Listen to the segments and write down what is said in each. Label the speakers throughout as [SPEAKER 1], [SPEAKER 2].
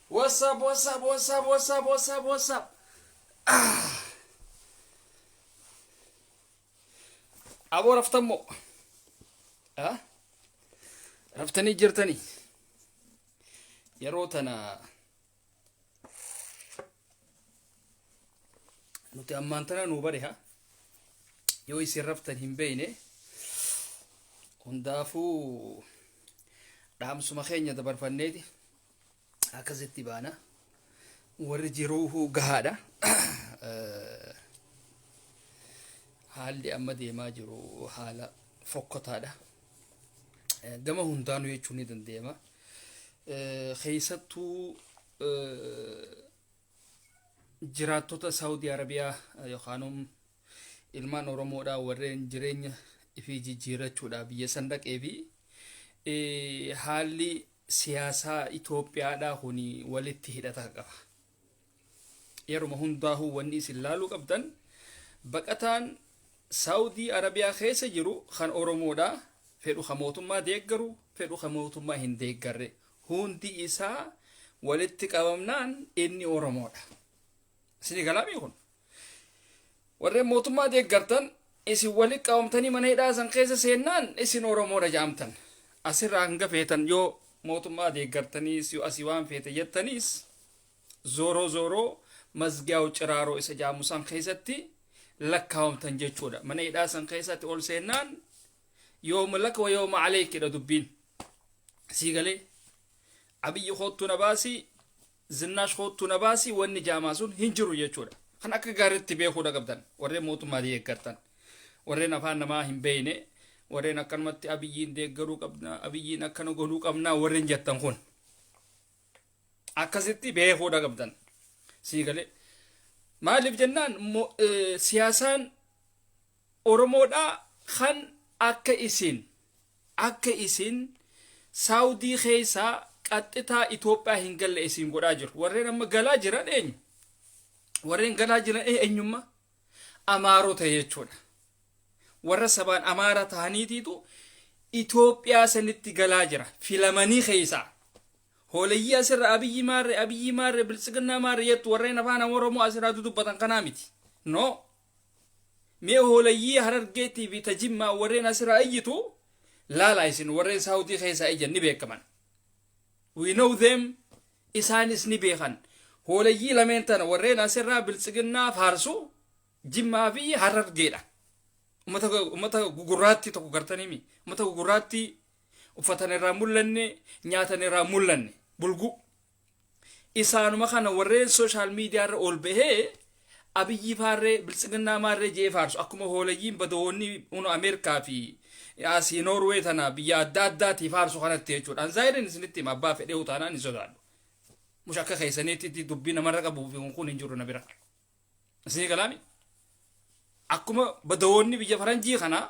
[SPEAKER 1] What's up, what's up, what's up, what's up, what's up, what's up? Aboo raftammoo? Ah? Raftanii jirtanii? Yeroo tana nuti ammaan tana nuu bare ha? Yoo isin raftan hin beeyne hundaafuu dhaamsuma keenya dabarfanneeti akkasitti baana warri jiruu gahaadha. Haalli amma deemaa jiru haala fokkotaadha. Gama hundaanuu jechuun ni dandeema. Keessattuu jiraattota Saawudii Arabiyaa yookaan ilmaan Oromoodhaa warreen jireenya ifii jijjiirachuudhaaf biyya san dhaqee fi haalli siyaasaa Itoophiyaadhaa kuni walitti hidhata qaba. Yeruma hundaahuu wanni isin laaluu qabdan baqataan Saawudii Arabiyaa keessa jiru kan Oromoodhaa fedhu kan mootummaa deeggaru fedhu kan mootummaa hin deeggarre hundi isaa walitti qabamnaan inni Oromoodha. Isin galaamii kun warreen mootummaa deeggartan isin walitti qabamtanii mana hidhaa san keessa seennaan isin Oromoodha jaamtan. Asirraa hanga feetan yoo mootummaa deeggartaniis yoo asii waan feete jettaniis zooroo mazgiyaa ciraaroo isa jaamusan keessatti lakkaawamtan jechuudha. Mana hidhaa san keessatti ol seennaan yooma laka wa yooma aleekidha dubbiin. Sii galee abiyyi hoottu na baasii zinnaash hoottu na baasii wanni jaamaa sun hin jiru jechuudha. Kan akka gaariitti beekuudha qabdan warreen mootummaa deeggartan warreen afaan namaa hin beeyne warreen akkanumatti abiyyiin deeggaruu qabna abiyyiin akkana godhuu qabna warreen jettan kun akkasitti beekuudha qabdan. Sii galee maaliif jennaan siyaasaan Oromoodhaa kan akka isin Saawudii keessaa qaxxitaa Itoophiyaa hin galle isin godhaa jiru. Warreen amma galaa jiran eenyu? Warreen galaa jiran eenyummaa Amaarota jechuudha. Warra sabaan Amaara ta'aniitiitu Itoophiyaa sanitti galaa jira filamanii keessaa. Hoolayyi asirra abiyyi maarre biltsiginnaa maarre jettu warreen afaan Oromoo asirraa dudubbatan kanaa miti. No. Mee hoolayyi Harargeetii fi Tajimmaa warreen asirraa iyyitu laala isin warreen Saawudii keessaa iyyan ni beekaman. We know them isaanis ni beekan. Hoolayyi lameen tana warreen asirraa biltsiginnaa faarsu Jimmaa fi Harargeedha. Ummata gugurraatti tokko gartaniimi. Ummata gugurraatti uffatan irraa mul'anne nyaatan irraa mul'anne bulgu. Isaanuma kana warreen social media irra ol bahee abiyyi faarree biltsiginnaa maarree jee faarsu akkuma hoolayyiin badoonni Ameerikaa fi asii Noorwee tana biyya adda addaati faarsu kanatti jechuudha. Anzaayirin isinitti abbaa fedhee utaanaan hin sodaadhu. Mush akka keessaniitti dubbii namarra qabuu fi kun hin jiru na bira. Isinii galaami? Akkuma badoonni biyya faranjii kana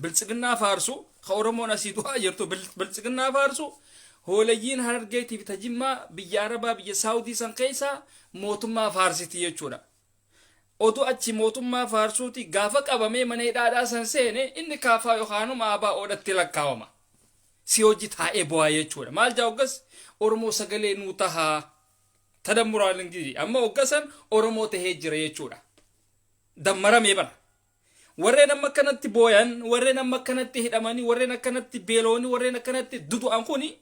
[SPEAKER 1] biltsiginnaa faarsu ka Oromoon asii du'aa jirtu biltsiginnaa faarsu hoolayyiin Harargeetii fi Tajimmaa biyya Arabaa biyya Saawudii san keessaa mootummaa faarsiti jechuudha. Oduu achi mootummaa faarsuuti gaafa qabamee mana hidhaadhaa san seene inni kaafaa yookaanuma abaa oodhatti lakkaawama. Si hojii taa'ee bu'aa jechuudha. Maal jaa hoggas Oromoo sagalee nuu tahaa tadammuraan ingilizii amma hoggasan Oromoo tahee jira jechuudha. Dammaramee bara. Warreen amma akkanatti booyan warreen amma akkanatti hidhamanii warreen akkanatti beelooni warreen akkanatti dudu'an kuni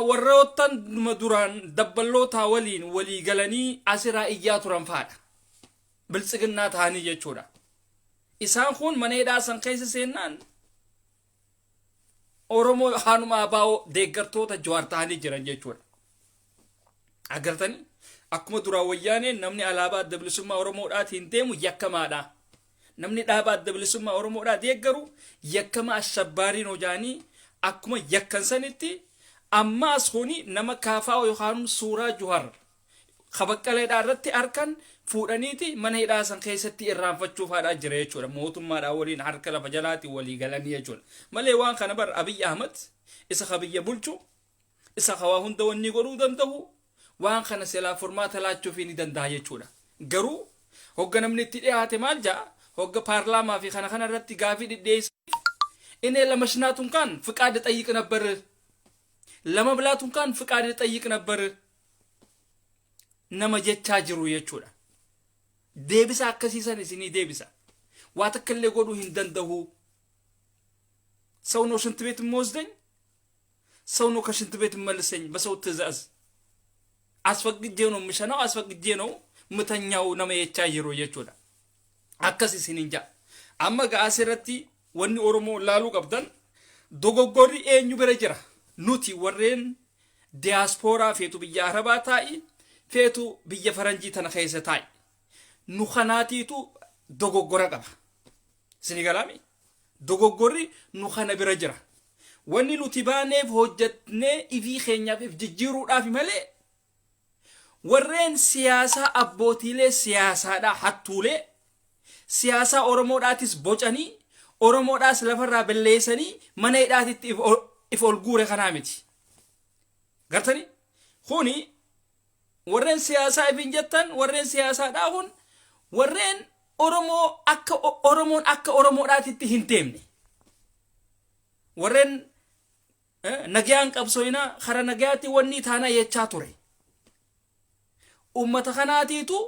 [SPEAKER 1] warrootan duraan dabballoota waliin walii galanii asirraa iyyaa turan faadha. Biltsiginnaa ta'anii jechuudha. Isaan kun mana hidhaa san keessa seennaan Oromoo haanuma abaa'oo deeggartoota Jawaar ta'anii jiran jechuudha. Agartanii akkuma duraan wayyaaneen namni alaabaa adda bilisummaa Oromoodhaatiin deemu yakkamaadha. Namni dhaabaa adda bilisummaa Oromoodhaa deeggaru yakkama ashabbaariin hojaanii akkuma yakkan sanitti ammaas kuni nama kaafaa yookaan suuraa Jawaar kabaqqaleedhaa irratti arkan fuudhaniiti mana hidhaa san keessatti irraanfachuuf haadhaa jira jechuudha. Mootummaadhaa waliin harka lafa jalaatti walii galanii jechuudha. Malee waan kana bar Abiy Ahmed isa kabiyya bulchu isa kawaa hunda wanni godhuu danda'u waan kana silaa furmaata laachuuf ni danda'a jechuudha. Garuu hogga namni itti dhiyaate maal ja'a hogga paarlaamaa fi kana irratti gaafii dhidheessi inni lama shinaatuun kan fiqaada xayyiq nabbar lama bilaatuun kan fiqaada xayyiq nabbar nama jechaa jiru jechuudha. Deebisa akkasiisan isinii deebisa waa takka illee godhuu hin danda'u. ሰው ነው ሽንት ቤት የምወስደኝ ሰው ነው ከሽንት ቤት መልሰኝ በሰው ትእዛዝ አስፈቅጄ ነው ምሸናው አስፈቅጄ ነው ምተኛው ነመ የቻይሮ የቾዳ አከሲ ሲንንጃ አመጋ አስረቲ ወኒ ኦሮሞ ላሉ ቀብተን ዶጎጎሪ ኤኙ በረጅራ ኑቲ ወሬን ዲያስፖራ ፌቱ ብያ አረባ ታይ ፌቱ ብየ ፈረንጂ ተነኸይሰ ታይ ኑኸናቲቱ ዶጎጎራ ቀባ ሲኒጋላሚ dogoggorri nu kana bira jira wanni nuti baaneef hojjetne ifii keenyaaf jijjiiruudhaaf malee warreen siyaasaa abbootiilee siyaasaadhaa hattuulee siyaasaa oromoodhaatis bocanii oromoodhaas lafarraa balleessanii mana hidhaatitti if ol guure kanaa miti gartanii kuni warreen siyaasaa ifin jettan warreen siyaasaadhaa kun warreen Oromoon akka Oromoodhaatitti hin deemne warreen nagayaan qabsoina khara nagayaatti wanni taana yechaa ture ummata kanaatiitu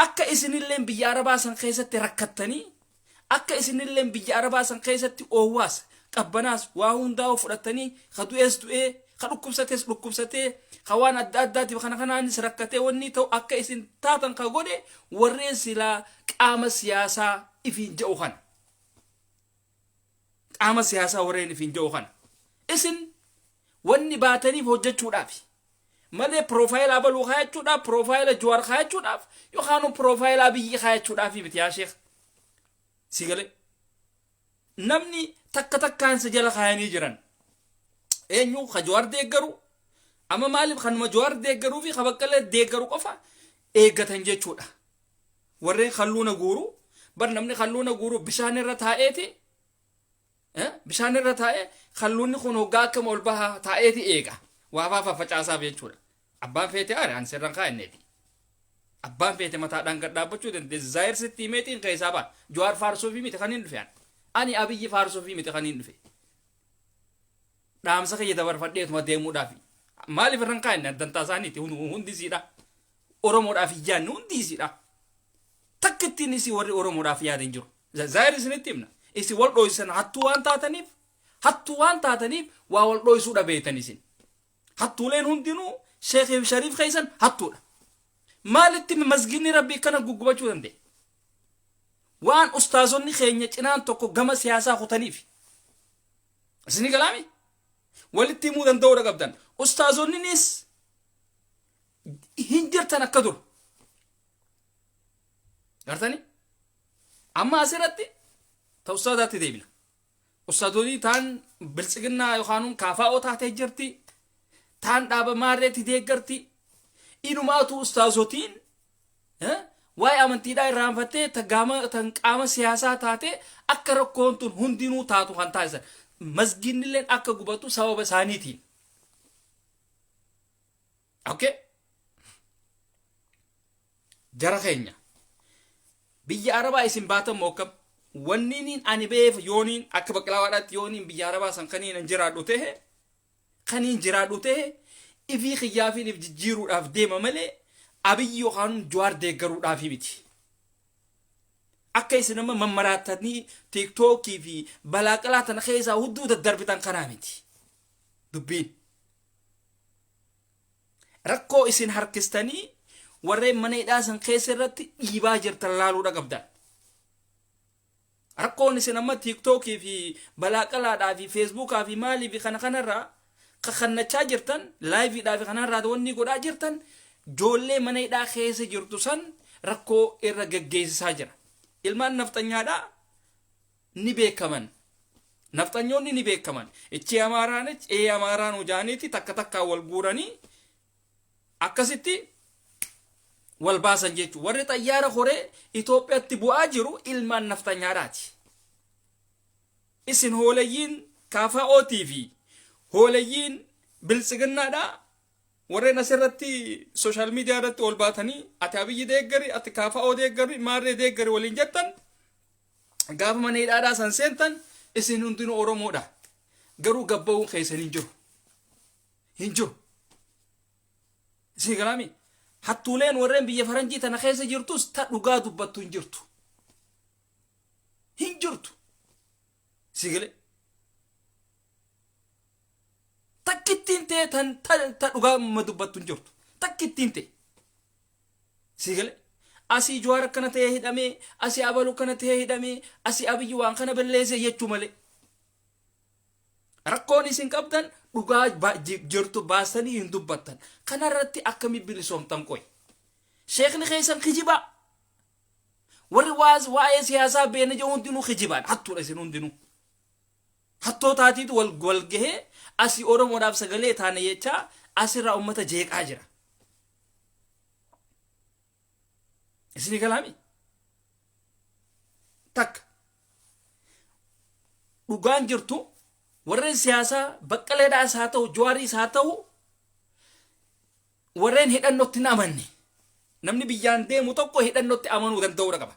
[SPEAKER 1] akka isinilleen biyya arabaa san keessatti rakkattanii akka isinilleen biyya arabaa san keessatti oowwaas qabbanaas waa hundaa fudhattanii khadu'ees du'ee khadhukkubsatees dhukkubsatee khawaan adda addaatiif kana kanaanis rakkatee wanni ta'u akka isin taatan ka godhe warreen silaa qaama siyaasaa ifin jedhu kana qaama siyaasaa warreen ifin jedhu kana isin wanni baataniif hojjechuudhaaf malee profaayilaa baluu kaayachuudhaaf profaayila Jawaar kaayachuudhaaf yookaan profaayilaa biyyi kaayachuudhaaf miti yaa sheekh sigale namni takka takkaan sa jala kaayanii jiran eenyu ka Jawaar deeggaru amma maalif kanuma Jawaar deeggaruu fi kabaqqalee deeggaru qofa eeggatan jechuudha. warreen khalluuna guuru bar namni khalluuna guuru bishaan irra taa'eeti bishaan irra taa'e khalluunni kun hoggaa akka ol baha taa'eeti eega waa facaasaaf jechuudha. abbaan feete aan sirran kaa'enneeti abbaan feete mataadhaan gad dhaabbachuu dandeesse zaayir sitti himeetiin keessaa baa Jawaar faarsoo fi miti kan hin dhufe ani abiyyi faarsoo fi miti kan hin dhufe dhaamsa kiyya dabarfadheetuma deemuudhaaf maaliif irran kaa'enne addantaa isaaniiti hundisiidha oromoodhaaf ijjaanni hundisiidha takkittiin isi warri oromoodhaaf yaadin jiru zaayir isinitti himna isi wal dhoysan hattuu waan taataniif waa wal dhoysuudha beetan isin hattuuleen hundinuu sheekh shariif keessan hattuudha maalitti masginni rabbii kana guggubachuu danda'e waan ustaazonni keenya cinaan tokko gama siyaasaa kutaniif isini galaami walitti himuu danda'uudha qabdan ustaazonninis hin jirtan akka dur gartani amma asirratti ta ustaadaatti deebina ustaadonni taan biltsiginnaa yookaan kaafaa'oo taatee jirti taan dhaaba maarreetti deeggarti inumaatu ustaazotiin waa'ee amantiidhaa irraanfattee tan qaama siyaasaa taatee akka rakkoon tun hundinuu taatu kan taasisan masginnilleen akka gubatu sababa isaaniitiin okay jara keenya biyya arabaa isin baatan mookam wanniin ani beef yooniin akka baqlaawaadhaatti yooniin biyya arabaa san kaniin jiraadhu ta'e ifii xiyyaafiin if jijjiiruudhaaf deema malee abiyyi yookaan Jawaar deeggaruudhaaf miti akka isin amma mammaraatanii tiiktookii fi balaaqalaa tana keessaa hudduu daddarbitan kanaa miti dubbiin rakkoo isin harkistanii warreen mana hidhaa san keessa irratti dhiibaa jirtan laaluudha qabdan rakkoon isin amma tiiktookii fi balaaqalaadhaa fi feesbuukaa fi maalii fi kanarraa kakannachaa jirtan laayiviidhaa fi kanarraa wanni godhaa jirtan joollee mana hidhaa keessa jirtu san rakkoo irra geggeessisaa jira ilmaan naftanyaadhaa ni beekaman naftanyoonni ni beekaman ichi amaaraanich amaaraan ujaaniiti takka wal guuranii akkasitti wal baasan jechuun warri xayyaara horee Itoophiyaatti bu'aa jiru ilmaan naftanyaadhaati isin hoolayyiin KFO TV hoolayyiin biltsiginnaadhaa warreen asirratti sooshaal miidiyaa irratti ol baatanii ati abiyyi deeggari ati kaafa'oo deeggari maarree deeggari waliin jettan gaafa mana hidhaadhaa san seentan isin hundinuu Oromoodha. Garuu gabba'uun keessan hin jiru. Hin jiru. Isin galaami hattuuleen warreen biyya faranjii tana keessa jirtus ta dhugaa dubbattu hin jirtu. Hin jirtu. Isin galee. Takkittiin ta'e ta dhugaa dubbattu hin jirtu. Takkittiin ta'e. Isin galee. Asii Jawaar akkana ta'ee hidhamee, asii Abaluu kana ta'ee hidhamee, asii Abiyyi waan kana balleesse jechuu malee. Rakkoon isin qabdan dhugaa jirtu baastanii hin dubbattan. Kanarratti akkami bilisoomtan qoy. Sheekni keessan kijibaa. Warri waa'ee siyaasaa beena jedhu hundinuu kijibaan. Hattuudha isin hundinuu. Hattoo taatiitu wal gahee asii Oromoodhaaf sagalee taane jechaa asirraa uummata jeeqaa jira. Isini kalaami takka dhugaan jirtu warreen siyaasaa Baqqaleedhaas haa ta'u Jawaariis haa ta'u warreen hidhannootti hin amanne namni biyyaan deemu tokko hidhannootti amanuu danda'uu qaba.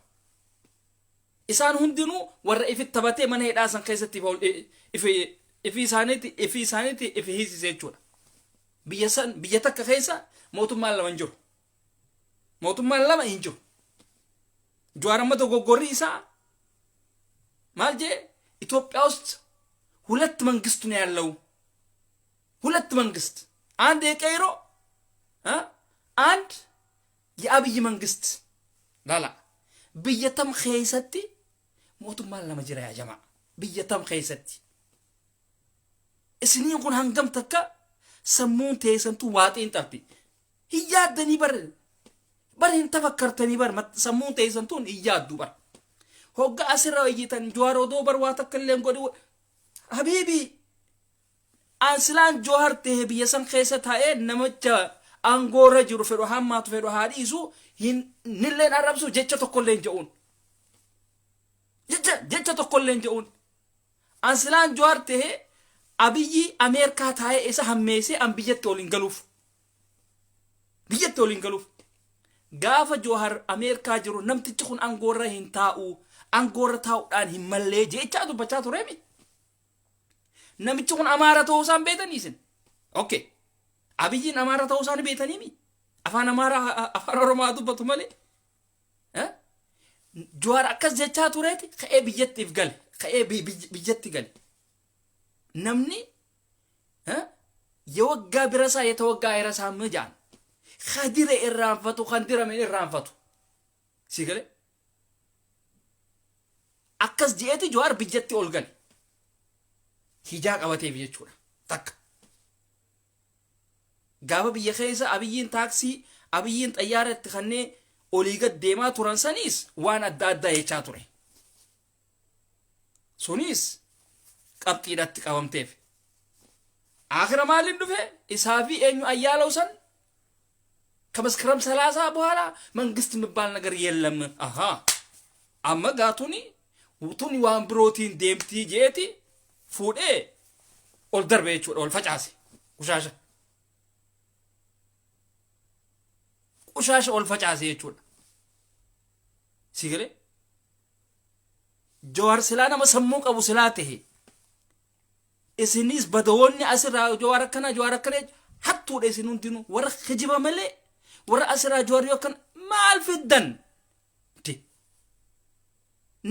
[SPEAKER 1] Isaan hundinuu warra ifi taphatee mana hidhaa san keessatti ifi isaaniitti ifi hiisise jechuudha. Biyya takka keessa mootummaan lama hin jiru. Mootummaan lama hin jiru. Jawaar amma dogoggorri isaa ማልጄ ኢትዮጵያ ውስጥ ሁለት መንግስት ነው ያለው ሁለት መንግስት አንድ የቀይሮ አንድ የአብይ መንግስት ላላ بيتم خيستي موتو مال لما جرى يا جماعه بيتم خيستي اسني يكون هنجم تكا سمون تيسنتو واتين ترتي هي دني بر انت فكرتني بر سمون تيسنتون اياد بر هوغا اسر ويتن جوارو دو بر واتكلم غدو حبيبي انسلان جوهر ته بيسن خيست هاي نمچ انغور جرو فدو حمات فدو حديثو نلين عربسو جيتشا تقولين جون جيتشا تقولين جون انسلان جوهر ته ابي امريكا تاي اسا هميسي ام بيجتولين غلوف بيجتولين غلوف غاف جوهر امريكا جرو نمتي خون انغور هنتاو انغور تاو دان همله جيتشا دو بچا توريمي نمتي خون اماراتو سان بيتنيسن اوكي ابيين اماراتو سان بيتنيمي afaan amaaraa afaan oromoo dubbatu malee Jawaar akkas jechaa tureeti ka'ee biyyattiif gale ka'ee biyyatti gale namni የወጋ ቢረሳ የተወጋ አይረሳ መጃን خديره الرانفتو خنديره من الرانفتو ሲገለ akkas jeeti Jawaar biyyatti ol gale hijaa qabatee jechuudha takka gaafa biyya keessa abiyyiin taaksii abiyyiin xayyaaratti kannee olii gad deemaa turan saniis waan adda addaa jechaa ture sunis qabxiidhatti qabamteef አኺራ ማልን ዱፈ ኢሳፊ ኤኙ አያለው ሰን ከመስከረም 30 በኋላ መንግስት የሚባል ነገር የለም አሃ አመጋቱኒ ውቱኒ ዋን ፕሮቲን ዴምቲ ጄቲ ፉዴ ኦል ደርቤቹ ኦል ፈጫሲ ቁሻሽ ኦል ፈጫሲ የቹ ሲገለ Jawaar silana masammu qabu silate isinis badawonni asira Jawaar kana hattu de sinundinu war khijiba male war asira Jawaar yokan mal fiddan ti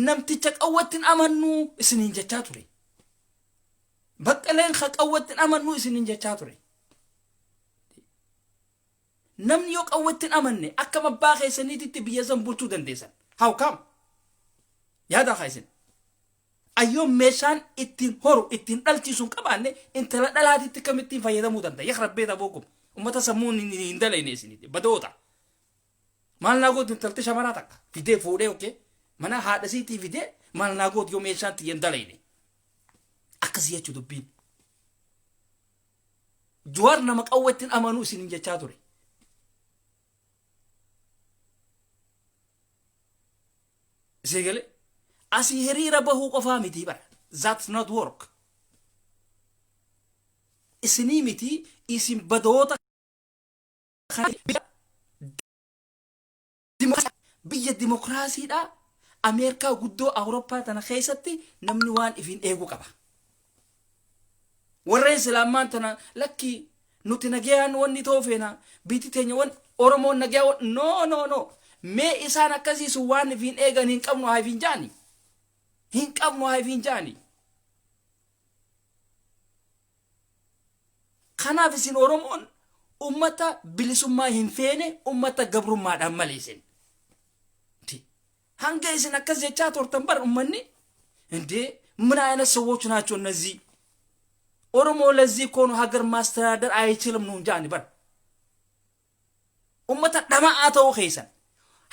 [SPEAKER 1] namti taqawatin amannu isinin jachature Baqqaleen khaqawatin amannu isinin jachature namni yo qawatin amanne akka mabbaa keessaniitti biyya san bulchuu dandeessan how come yaada khaysin ayyoo meeshaan ittiin horu ittiin dhalchiisuun qabaanne intala dhalaatitti kamittiin fayyadamuu danda'a yakhrabbee tabokum ummata sammuun hin dalayne isinitti badoota maal naagoot intalti shamaraa takka fidee fuudhee okay mana haadhasiitii fidee maal naagoot yoo meeshaan tiyyan dalayne akkasii jechuu dubbiin Jawaar nama qawwattiin amanuu isinin jechaa ture Segale asi hiriira bahuu qofaa miti bara that's not work isini miti isin badoota biyya dimokiraasiidha Ameerikaa guddoo Awurooppaa tana keessatti namni waan ifin eegu qaba. Warreen Islaamaan tana lakki nuti nagayaan wanni toofeena biti teenya wan Oromoon nagayaa no mee isaan akkasiisu waan ifin eegan hin qabnu haa ifin jaani. Hin qabnu haa ifin jaani. Kanaaf isin Oromoon ummata bilisummaa hin feene ummata gabrummaadhaan malee isin. hanga isin akkas jechaa turtan bar ummanni እንዴ ምን አይነት ሰዎች ናቸው እነዚህ? ኦሮሞ ለዚህ ኮኑ ሀገር ማስተዳደር አይችልም ነው እንጂ አንባል ኡመታ ደማአተው ኸይሰን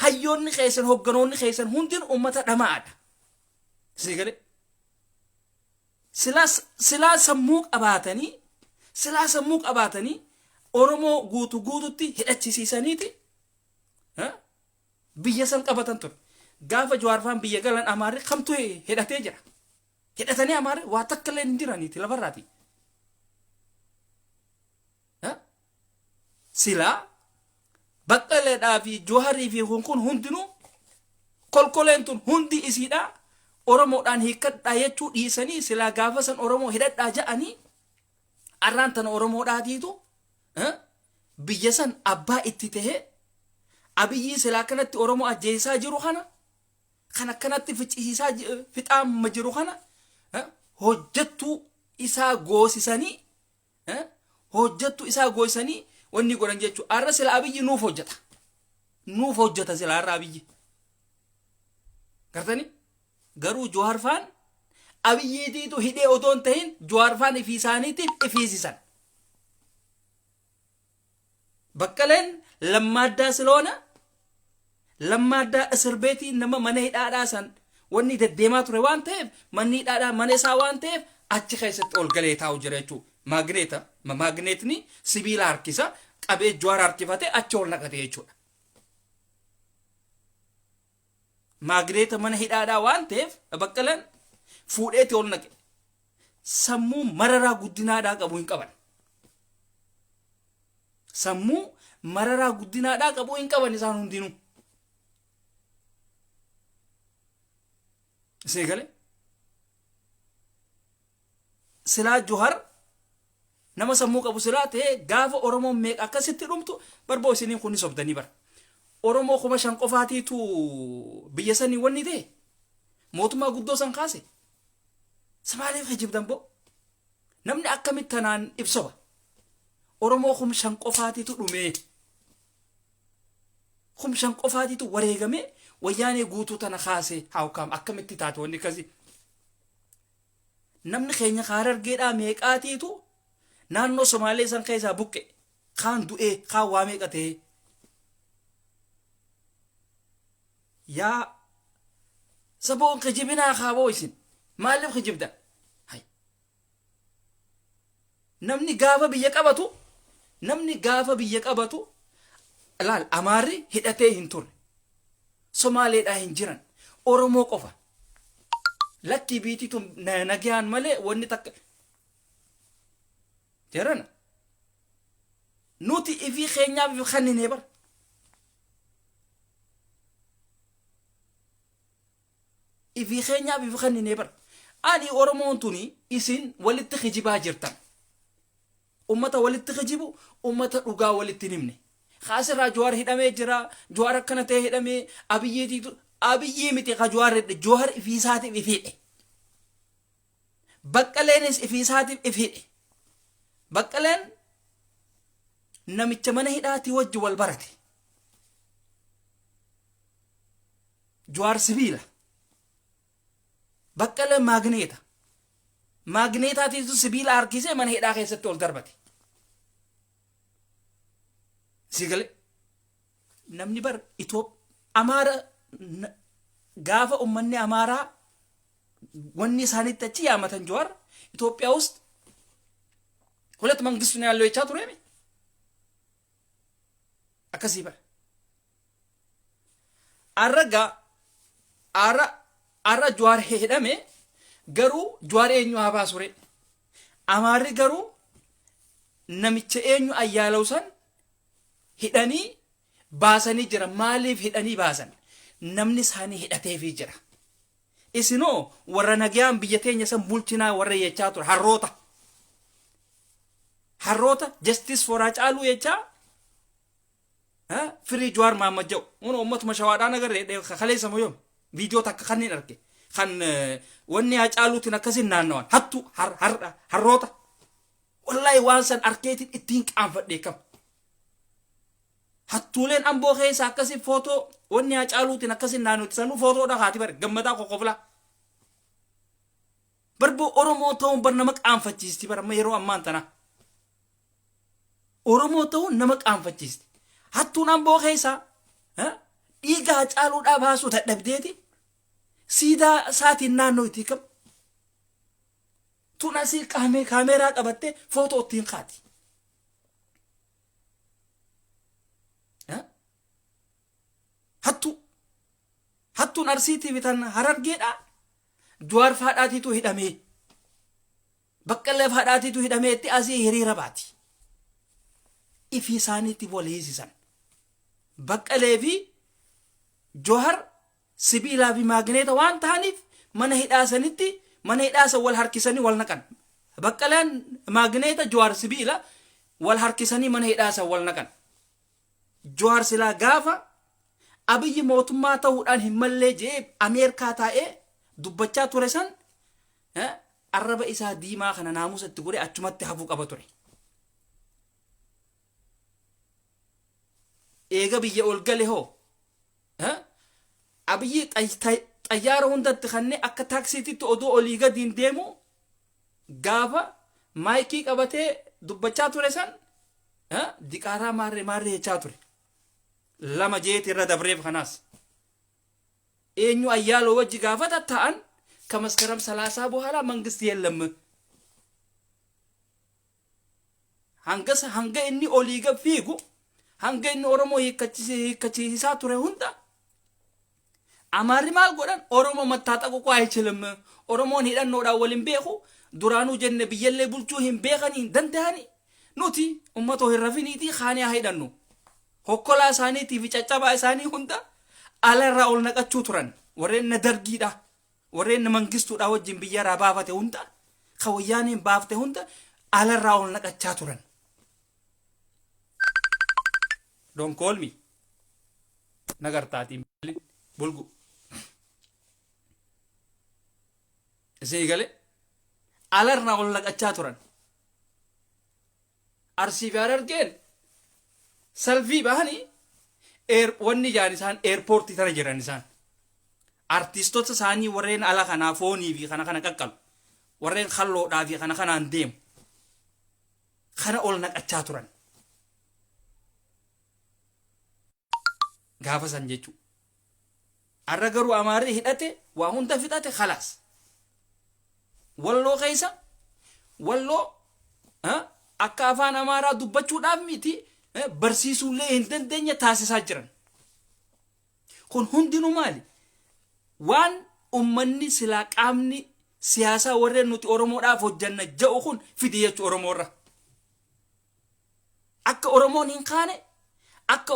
[SPEAKER 1] hayyoon ኸይሰን ሆገኖን ኸይሰን ሁንዲን ኡመታ ደማአዳ ሲገለ ስላ ሰሙቅ አባተኒ ኦሮሞ ጉቱቲ ሄደችሲሰኒቲ biyyasan qabatan tur gaafa jawaarfaan biyya galan amaarri kamtu hidhatee jira hidhatanii amaarri waa takka illee hin jiraniiti lafarraati sila baqqaleedhaa fi joharii fi kun hundinuu kolkoleen tun hundi isiidha oromoodhaan hiikkadhaa jechuu dhiisanii sila gaafa san oromoo hidhadhaa ja'anii arraan tana oromoodhaatiitu biyya san abbaa itti tahee abiyyi sila kanatti oromo ajjeesaa jiru kana kanatti ficiisaa fixaam jiru kana hojjettu isaa goosisanii wanni godhan jechu arra sila abiyyi nuuf hojjeta sila arra abiyyi gartani garuu joharfaan abiyyiitiitu hidhee odoon tahin joharfaan ifiisaaniitiif ifiisisan baqqaleen lammaaddaa siloona lammaaddaa እስር ቤቲ ነማ መነ ሂዳadhaa san wanni deddeemaa ture waan ta'eef manni hidhaadhaa mana isaa waan ta'eef achi keessatti ol galee taa'u jira jechuu maagneetni sibiila harkisa qabee jawar harkifate achi ol naqate jechuudha maagneeta mana hidhaadhaa waan ta'eef baqqalan fuudheeti ol naqe sammuu mararaa guddinaadhaa qabu hin qaban sammuu mararaa guddinaadhaa qabu hin qaban isaan hundinuu segale sila johar nama sammuu qabu sila ta'e gaafa oromoo meeqa akkasitti dhumtu barboo isiniin kun sobdanii bar oromoo kuma shan qofaatiitu biyya sanii wanni ta'e mootummaa guddoo san kaase samaaliif hijibdan bo namni akkamitti tanaan ibsoba oromoo kum shan qofaatiitu dhumee kum shan qofaatiitu wareegame wayyaanee guutuu tana kaase hawkaam akkamitti taate wanni kasi namni keenya Harargeedhaa meeqaatiitu naannoo Somaalee san keessaa buqqe kaan du'ee kaan waa meeqa ta'e yaa saboon kijibinaa kaaboo isin maaliif kijibda namni gaafa biyya qabatu laal amaarri hidhatee hin turre Somaaleedhaa hin jiran oromoo qofa lakki biititu nagayaan malee wanni takka jarana nuti ifi keenyaaf ifi kannine bar ani oromoon tuni isin walitti kijibaa jirtan ummata walitti kijibu ummata dhugaa walitti nimne خاسر جوار هدمه جرا جوار كنته هدمه أبيي متى جوار في ساعة إفيد بقلين في ساعة إفيد بقلين نمت منه هداتي وجه والبرد جوار سبيلة بقلين ماغنيتا تيجو سبيلة أركيزة منه هدا خيسة تول دربتي sigale namni bar amaara gaafa ummanni amaaraa wanni isaanitti achi yaamatan jawar ኢትዮጵያ ውስጥ ሁለት መንግስት ነው ያለው የቻቱሬ አከሲባ አራ ጀዋር ሄደሜ ገሩ ጀዋር ኤኙ አባሱሬ አማሪ ገሩ ነምቼ ኤኙ አያለውሰን hidhanii baasanii jira. Maaliif hidhanii baasan? Namni isaanii hidhateefii jira. Isinoo warra nagayaan biyya teenya san bulchinaa warra jechaa ture harroota justice for Hacaaluu jechaa firii Jawaar Mohammad jedhu ummatuma shawaadhaan agarree kaleessa moyyoo viidiyoo takka kanneen arge kan wanni Hacaaluutiin akkasin naannawan hattu harroota wallahi waan san arkeetiin ittiin qaanfadhee kam hattuuleen amboo keessa akkasi footoo wanni Hacaaluutiin akkasin naannutti sanuu footoodha haati bare gammadaa qoqoflaa barbo Oromoo ta'uun bar nama qaanfachiisti bara yeroo ammaan tana Oromoo ta'uun nama qaanfachiisti hattuun amboo keessa dhiiga Hacaaluudhaa baasuu dadhabdeeti siidaa isaatiin naannoo itti kam tun asii kaameeraa qabattee footoo ittiin kaati. Hattuun Arsiitii bitan Harargeedhaa Jawaar faadhaatiitu hidhamee Baqqalee faadhaatiitu hidhamee itti asii hiriira baati. Ifi isaaniitti waliisisan Baqqalee fi Jawaar sibiilaa fi maagneeta waan ta'aniif mana hidhaasanitti mana hidhaasa wal harkisanii wal naqan. Baqqaleen maagneeta Jawaar sibiila wal harkisanii mana hidhaasa wal naqan. Jawaar silaa gaafa Abiyyi mootummaa ta'uudhaan hin mallee jee Ameerikaa taa'ee dubbachaa ture san arraba isaa diimaa kana naamusatti godhe achumatti hafuu qaba ture. Eega biyya ol gale hoo Abiyyi xayyaara hundatti kanneen akka taaksiititti odoo olii gadiin deemu gaafa maayikii qabatee dubbachaa ture san diqaaraa maarree jechaa ture. Lama jeeti irra dabreef kanaas eenyu ayyaaloo wajji gaafata ta'an ከመስከረም 30 በኋላ መንግስት የለም hanga inni olii fiigu hanga inni Oromoo hiikkachiisaa ture hunda Amaarri maal godhan Oromoo mattaaxaquu qaa aychilm Oromoon hidhannoodhaan waliin beeku duraanuu jenne biyyallee bulchuu hin beekanii hin danda'ani nuti ummatoo hin rafiniitii kaanii hidhannu hokkolaa isaaniitii fi caccabaa isaanii hunda alarraa ol naqachuu turan warreen na dargiidha warreen na mangistuudha wajjin biyyaraa baafate hunda kawayyaaniin baafte hunda alarraa ol naqachaa turan. Don't call me nagartaatiin bulgu isee gale alarraa ol naqachaa turan. Arsii fi Harargeen salfii bahanii wanni jaan isaan airportii tana jiran isaan artistoota isaanii warreen ala kanaa foonii fi kana qaqqalu warreen kalloodhaa fi kanaan deemu kana ol naqachaa turan gaafa san jechuu arra garuu Amaarri hidhate waa hunda fixate khalaas walloo keessa walloo akka afaan Amaaraa dubbachuudhaaf miti barsiisuullee hin dandeenye taasisaa jiran. Kun hundinuu maali? Waan ummanni silaa qaamni siyaasaa warreen nuti Oromoodhaaf hojjanna jedhu kun fidi jechuu Oromoorra. Akka Oromoon hin kaane akka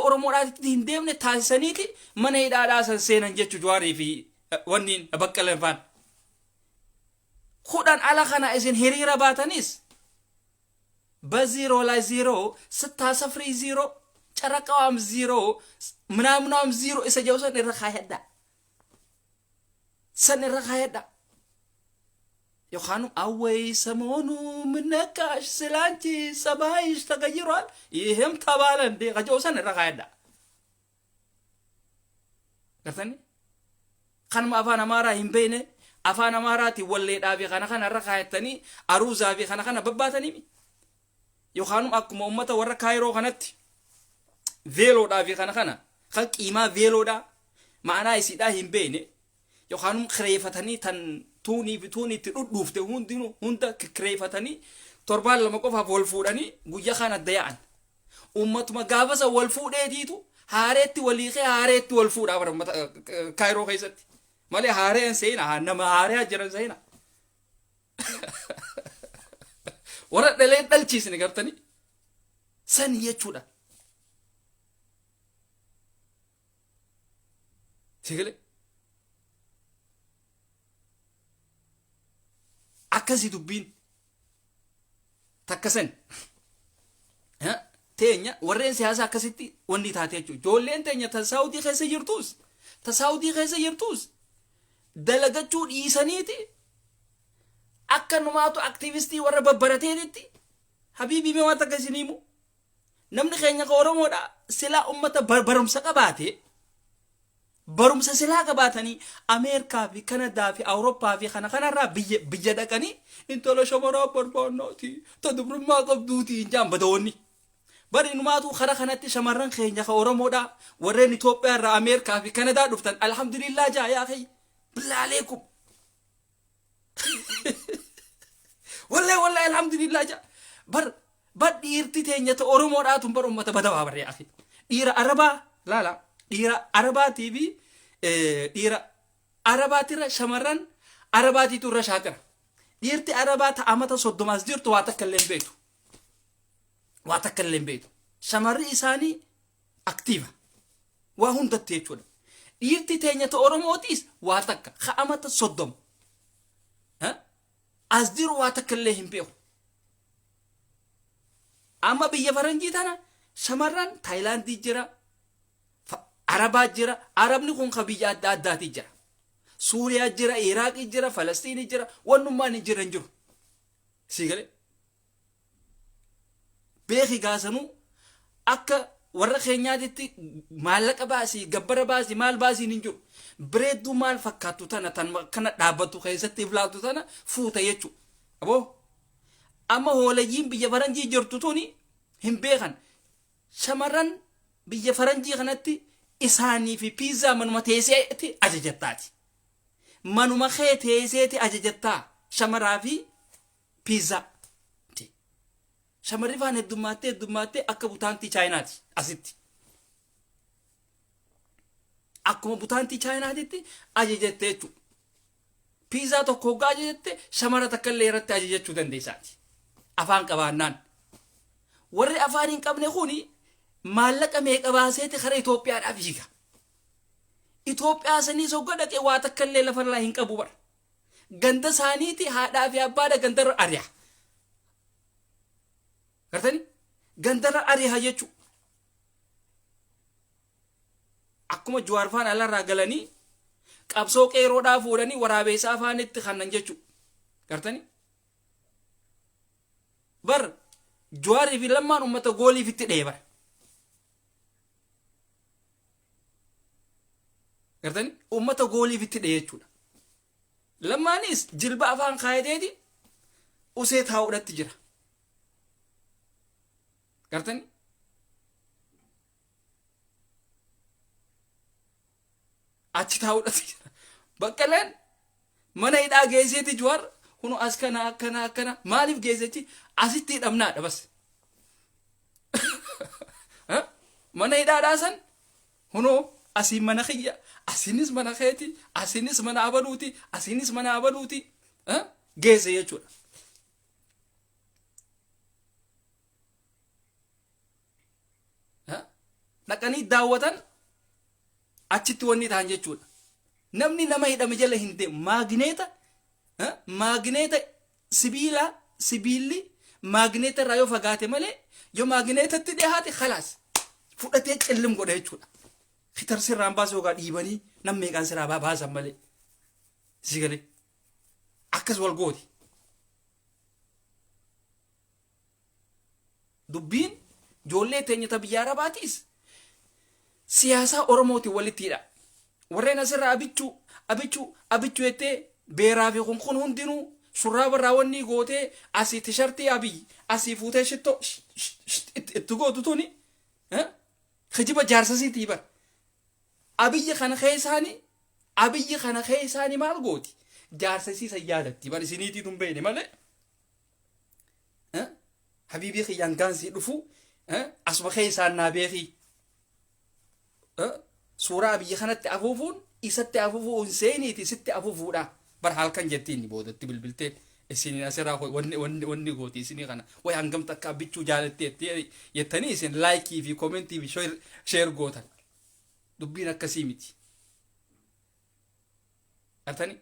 [SPEAKER 1] Oromoodhaatti hin deemne taasisaniiti mana hidhaadhaa san seenan jechuu Jawaarii fi wanniin Baqqaleen faan. Kudhan ala kana isin hiriira baatanis በዜሮ ላይ ዜሮ ስታሰፍሪ ዜሮ ጨረቃዋም ዜሮ ምናምናም ዜሮ እሰጀው ሰን ረካሄዳ ዮሐኑ አወይ ሰሞኑ ምነካሽ ስላንቺ ሰባይሽ ተቀይሯል ይሄም ተባለ እንዴ ከጀው ሰን ረካሄዳ ከተኒ ከንም አፋን አማራ ይምበይነ አፋን አማራቲ ወሌዳ ቢ ከነ ረካሄተኒ አሩዛ ቢ ከነ በባተኒ Yookaan akkuma uummata warra Kaayiroo kanatti veeloodhaa fi kana kan qiimaa veeloodhaa ma'anaa isiidhaa hin beekne yookaan kireeffatanii tan tuunii itti dhudhuufte hunda kireeffatanii torbaan lama qofaaf wal fuudhanii guyyaa kana adda yaa'an. Uummatuma gaafasa wal fuudheetiitu haareetti waliiqee haareetti wal fuudhaa bara Kaayiroo keessatti malee haareen seenaa nama haaree jiran seenaa. Warra dhalee dhalchiisne gartanii san jechuudha sigale akkasi dubbiin takkasan teenya warreen siyaasa akkasitti wanni taate jechuudha. Ijoolleen teenya ta Saawudii keessa jirtus dalagachuu dhiisaniiti akka numaatu aktiivistii warra babbarateetitti habiibii mee waan takka isiniimu namni keenya ka Oromoodha silaa ummata barumsa qabaate barumsa silaa qabaatanii Ameerikaa fi Kanadaa fi Awurooppaa fi kanarraa biyya dhaqanii intala shamaraa barbaannaati ta dubrummaa qabduuti jaan badawoonni. Bari numaatu khara kanatti shamarran keenya ka Oromoodha warreen Itoophiyaa irraa Ameerikaa fi Kanadaa dhuftan alhamdulillah jaa yaa akhi bilaa alaykum wallahi alhamdulillah jaa bar dhiirti teenya ta Oromoodha tun bar ummata badawaa barri akhi dhiira arabaa laala dhiira arabaatii fi dhiira arabaatirra shamarran arabaatiitu irra shaakira dhiirti arabaa ta amata 30 jirtu waa takka illee beektu waa takka illee beektu shamarri isaanii aktiiva waa hundatti jechuudha. Dhiirti teenya ta Oromootiis waa takka ka amata 30 as jiru waa takka illee hin beeku. Amma biyya faranjii tana shamarran Taayilaandii jira Arabaa jira Arabni kun ka biyya adda addaati jira Suuriyaa jira Iraaqii jira Falastiin jira wannummaan hin jiran jiru sigale beeki gaasanu akka warra keenyaatitti maallaqa baasii gabbara baasii maal baasii hin jiru bireedduu maal fakkaattu tana tan kana dhaabbattu keessatti iflaatu tana fuuta jechu aboo amma hoolayyiin biyya faranjii jirtu tuni hin beekan shamarran biyya faranjii kanatti isaanii fi piizaa manuma teesseetti ajajattaati manuma kee teesseetti ajajattaa shamaraa fi piizaa shamarri faan heddummaatee akka butaantii chaayinaati asitti akkuma butaantii chaayinaatitti ajajattee jechuudha. Piizaa tokko hoggaa ajajatte shamara takka illee irratti ajajachuu dandeessaati afaan qabaannaan. Warri afaan hin qabne kuni maallaqa meeqa baaseeti kara Itoophiyaadhaaf hiika. Itoophiyaa sanii sogga dhaqee waa takka illee lafarraa hin qabu bara. Ganda isaaniiti haadhaa fi abbaadha gandarra ari'a. Gartani gandarra ari'a jechuudha. Akkuma Jawaarfaan alarraa galanii qabsoo qeeroodhaa fuudhanii waraabessaa afaanitti kannan jechuudha. Gartani bar Jawaarii fi Lammaan ummata gooliif itti dheebar. Gartani ummata gooliif itti dhee jechuudha. Lammaanis jilba afaan kaayateeti usee taa'uudhatti jira. Gartani achi taa'uudhatti jira. Baqqaleen mana hidhaa geesseeti Jawaar kunu as kana maaliif geessechi asitti hidhamnaadha bas. Mana hidhaadhaa san kunoo asii mana kiyya asinis mana keeti asinis mana abaluuti asinis mana abaluuti geesse jechuudha. Dhaqanii daawwatan achitti wanni ta'an jechuudha. Namni nama hidhame jala hin deemu maagneeta sibiilli maagneeta irraa yoo fagaate malee yoo maagneetatti dhiyaate khalaas fudhatee cillim godha jechuudha. Kitar sirraan baasuu yookaan dhiibanii nam meeqaan sirraa baasan malee sigalee akkas wal gooti. Dubbiin ijoollee teenya ta biyya Arabaatiis siyaasaa Oromootiin walittidha. Warreen asirraa abichuu jettee beeraa fi kun hundinuu surraa barraa wanni gootee asii tishartii abii asii fuutee shittoo itti gootu tuni kijiba jaarsasiitii bara. Abiyyi kana keessaanii maal gooti jaarsasiisa yaadatti bara isiniitii tun beene malee habiibii kiyyaan gaansii dhufu asuma keessaan naa beekii suuraa abiyyi kanatti afuufuun isatti afuufuun seeniiti sitti afuufuudha bara halkan jettiin boodatti bilbiltee isin asirraa wanni gooti isinii kana way hangam takka bichuu jaalattee yettanii isin laayikii fi koomentii fi sheer gootan dubbiin akkasii miti gartani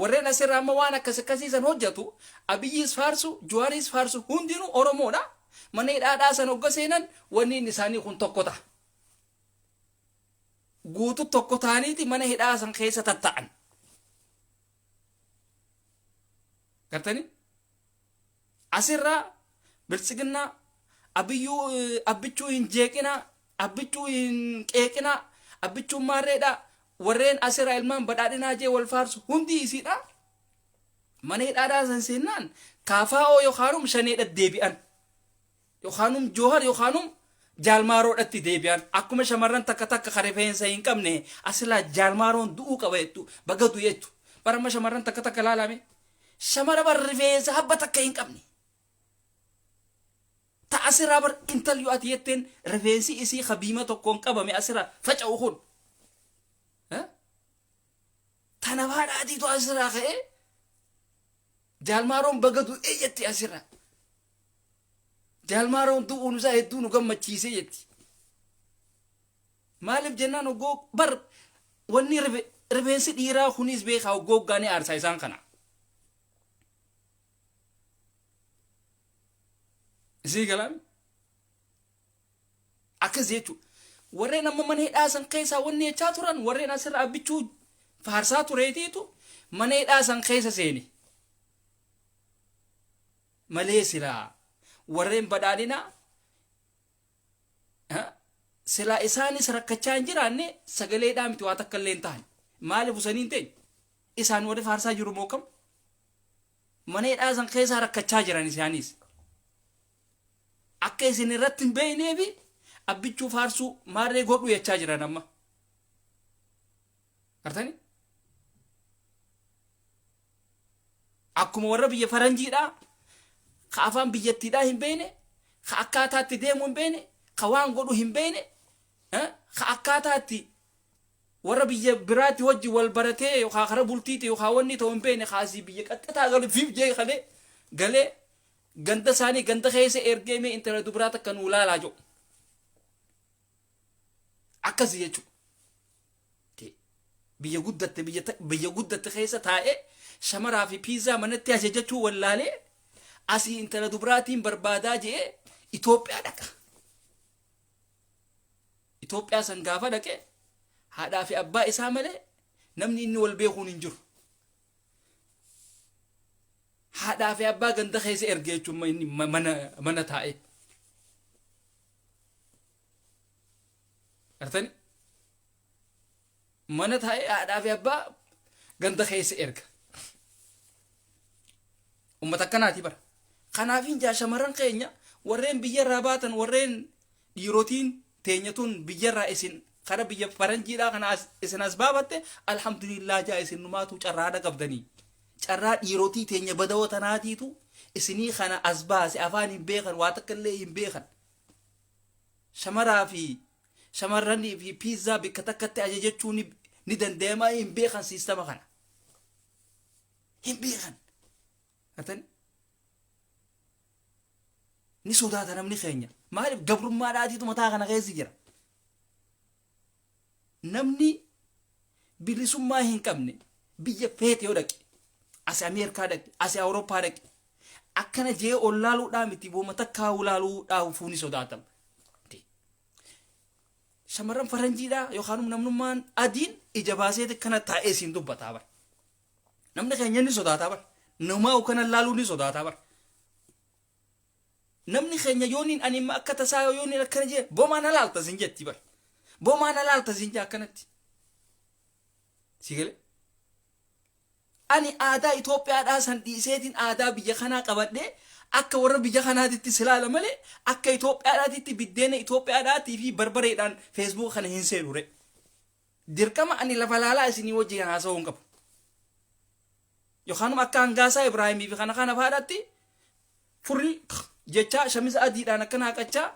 [SPEAKER 1] warreen asirraa amma waan akkasiisan hojjetu Abiyyiis faarsu Jawaariis faarsu hundinuu Oromoodha mana hidhaadhaa san hogga seenan wanni isaanii kun tokko ta'a guutu tokko ta'aniiti mana hidhaa san keessa tatta'an gartani asirraa biltsiginnaa abbichuu hin jeeqinaa abbichuu hin qeeqinaa abbichuu maarreedhaa warreen asirraa ilmaan badhaadhinaa jee wal faarsu hundi isiidha mana hidhaadhaa san seennaan kaafaa'oo yookaanum shaneedha deebi'an yookaanum Joohar yookaanum jaalmaaroodhatti deebi'an akkuma shamarran takka rifeensa hin qabne asilaa jaalmaaroon du'uu qaba jettu baga du'e jettu baramma shamarran takka laalame shamara bar rifeensa habba takka hin qabne ta asirraa bar intalyu ati jetteen rifeensi isii habiima tokkoon qabame asirraa faca'u kun tanabaadhaatiitu asirraa ka'ee jaalmaaroon baga du'e jetti asirraa jaalmaaroon du'uun isaa hedduu nu gammachiisee jetti maaliif jennaan oggoo bar wanni rifeensi dhiiraa kunis beekaa oggoggaanii aarsaa isaan kana isii galaami akkas jechuu warreen amma mana hidhaa san keessaa wanni jechaa turan warreen asirra abbichuu faarsaa tureetiitu mana hidhaa san keessa seeni malee silaa warreen badhaadhinaa silaa isaanis rakkachaa hin jiraanne sagaleedhaa miti waa takka illee hin taane maaliif usaniin ta'e isaan warri faarsaa jiru moo kam mana hidhaa san keessaa rakkachaa jiran isaanis akka isin irratti hin beeyneefi abbichuu faarsuu maarree godhu jechaa jiran amma gartani akkuma warra biyya faranjiidhaa ka afaan biyyattiidhaa hin beeyne ka akkaataatti deemu hin beeyne ka waan godhu hin beeyne ka akkaataatti warra biyya biraatti wajji wal baratee yookaan kara bultiiti yookaan wanni ta'u hin beeyne kaasii biyya qaxxataa galu fiif jee galee ganda isaanii ganda keessa ergee mee intala dubiraa takka nuu laalaa jiru akkasii jechuudha biyya guddatte keessa taa'ee shamaraa fi piizaa manatti ajajachuu wallaalee asii intala dubraatiin barbaadaa jee Itoophiyaa dhaqa Itoophiyaa san gaafa dhaqe haadhaa fi abbaa isaa malee namni inni wal beekuun hin jiru haadhaa fi abbaa ganda keessa ergee jechuun inni mana taa'e artani mana taa'e haadhaa fi abbaa ganda keessa erga ummata akkanaati bara kanaafin shamarran keenya warreen biyyarraa baatan warreen dhiirotiin teenyatuun biyyarraa isin kara biyya faranjiidhaa kana isin as baabatte alhamdulillah jaa isin numaatu carraadha qabdanii carraa dhiirotii teenya badawoo tanaatiitu isinii kana as baase afaan hin beekan waa takka illee hin beekan shamaraa fi shamarranii fi piizaa bikka takkatti ajajachuu ni dandeemaa hin beekan siistama kana hin beekan atani ni sodaata namni keenya maaliif gabrummaadhaatiitu mataa kana keessa jira namni bilisummaa hin qabne biyya feete yoo dhaqe asi Ameerikaa dhaqe asi Awurooppaa dhaqe akkana jee ollaaluudhaa miti booma takkaa ulaaluudhaa fuuni sodaatama shamarran faranjiidhaa yookaan namnummaan adiin ija baasee kana taa'ee siin dubbataa bara namni keenya ni sodaataa bara namaa kana laaluu ni sodaataa bara namni keenya yooniin ani akka tasaa yooniin akkana jee bomaan alaalta sin jetti bara bomaan alaalta sin jee akkanatti sigale ani aadaa Itoophiyaadhaa san dhiiseetiin aadaa biyya kanaa qabadhee akka warra biyya kanaatitti silaala malee akka Itoophiyaadhaatitti biddeena Itoophiyaadhaatii fi barbareedhaan Facebook kana hin seenure dirqama ani lafa laalaa isinii wajjin haasa'uu hin qabu yookaan akka Hangaasaa Ibraahimii fi kana faadhaatti furii jecha shamisa adiidhaan akkana haqachaa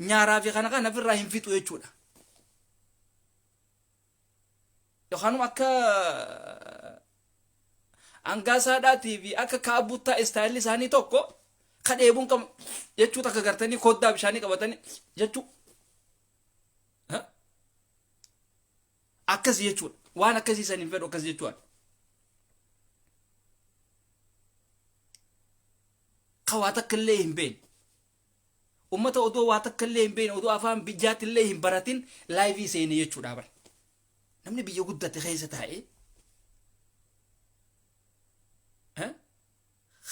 [SPEAKER 1] nyaaraa fi kana ofirraa hin fixu jechuudha yookaan akka Hangaasaadhaatii fi akka kaabuttaa istaayilii isaanii tokko kadheebuun qabu jechuudha akka gartanii koddaa bishaanii qabatanii jechuudha akkas jechuudha waan akkasiisan hin fedhu akkas jechuudha. Waa takka illee hin beekne ummata odoo waa takka illee hin beekne odoo afaan biyyaatti illee hin baratin laayivii seenee jechuudha bara. Namni biyya guddate keessa taa'ee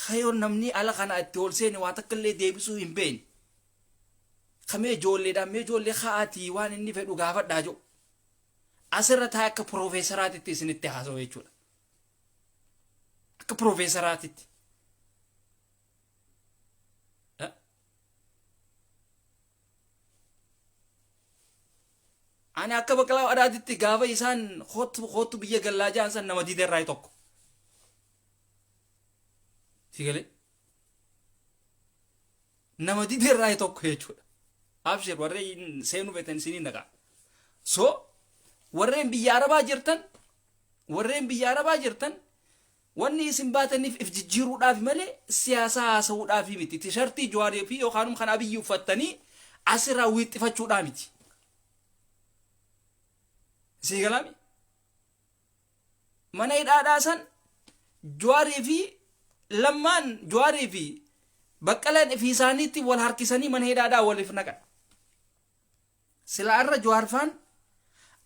[SPEAKER 1] hayoon namni ala kana itti ol seene waa takka illee deebisuu hin beekne. Kamee ijoolleedhaan mee ijoollee ka'aatii waan inni fedhu gaafadhaa jiru. Asirra taa'ee akka piroofeesaraatitti isinitti haasa'u jechuudha. Akka piroofeesaraatitti. Ani akka Baqqalaa Adaatitti gaafa isaan hootu biyya gallaa ja'an san nama diida irraa tokko. Sigalee nama diida irraa tokko jechuudha. Abshir warreen seenuu feetan isiniin dhagaa. So warreen biyya Arabaa jirtan wanni isin baataniif if jijjiiruudhaaf malee siyaasa haasa'uudhaaf miti. Tishartii Jawaarii fi yookaan kan Abiyyi uffattanii asirraa wiixxifachuudhaaf miti. Sigalami mana hidhaadhaa san Jawaarii fi lammaan Jawaarii fi Baqqalaan fi isaaniitti wal harkisanii mana hidhaadhaa waliif naqan. Sila irra Jawaarfaan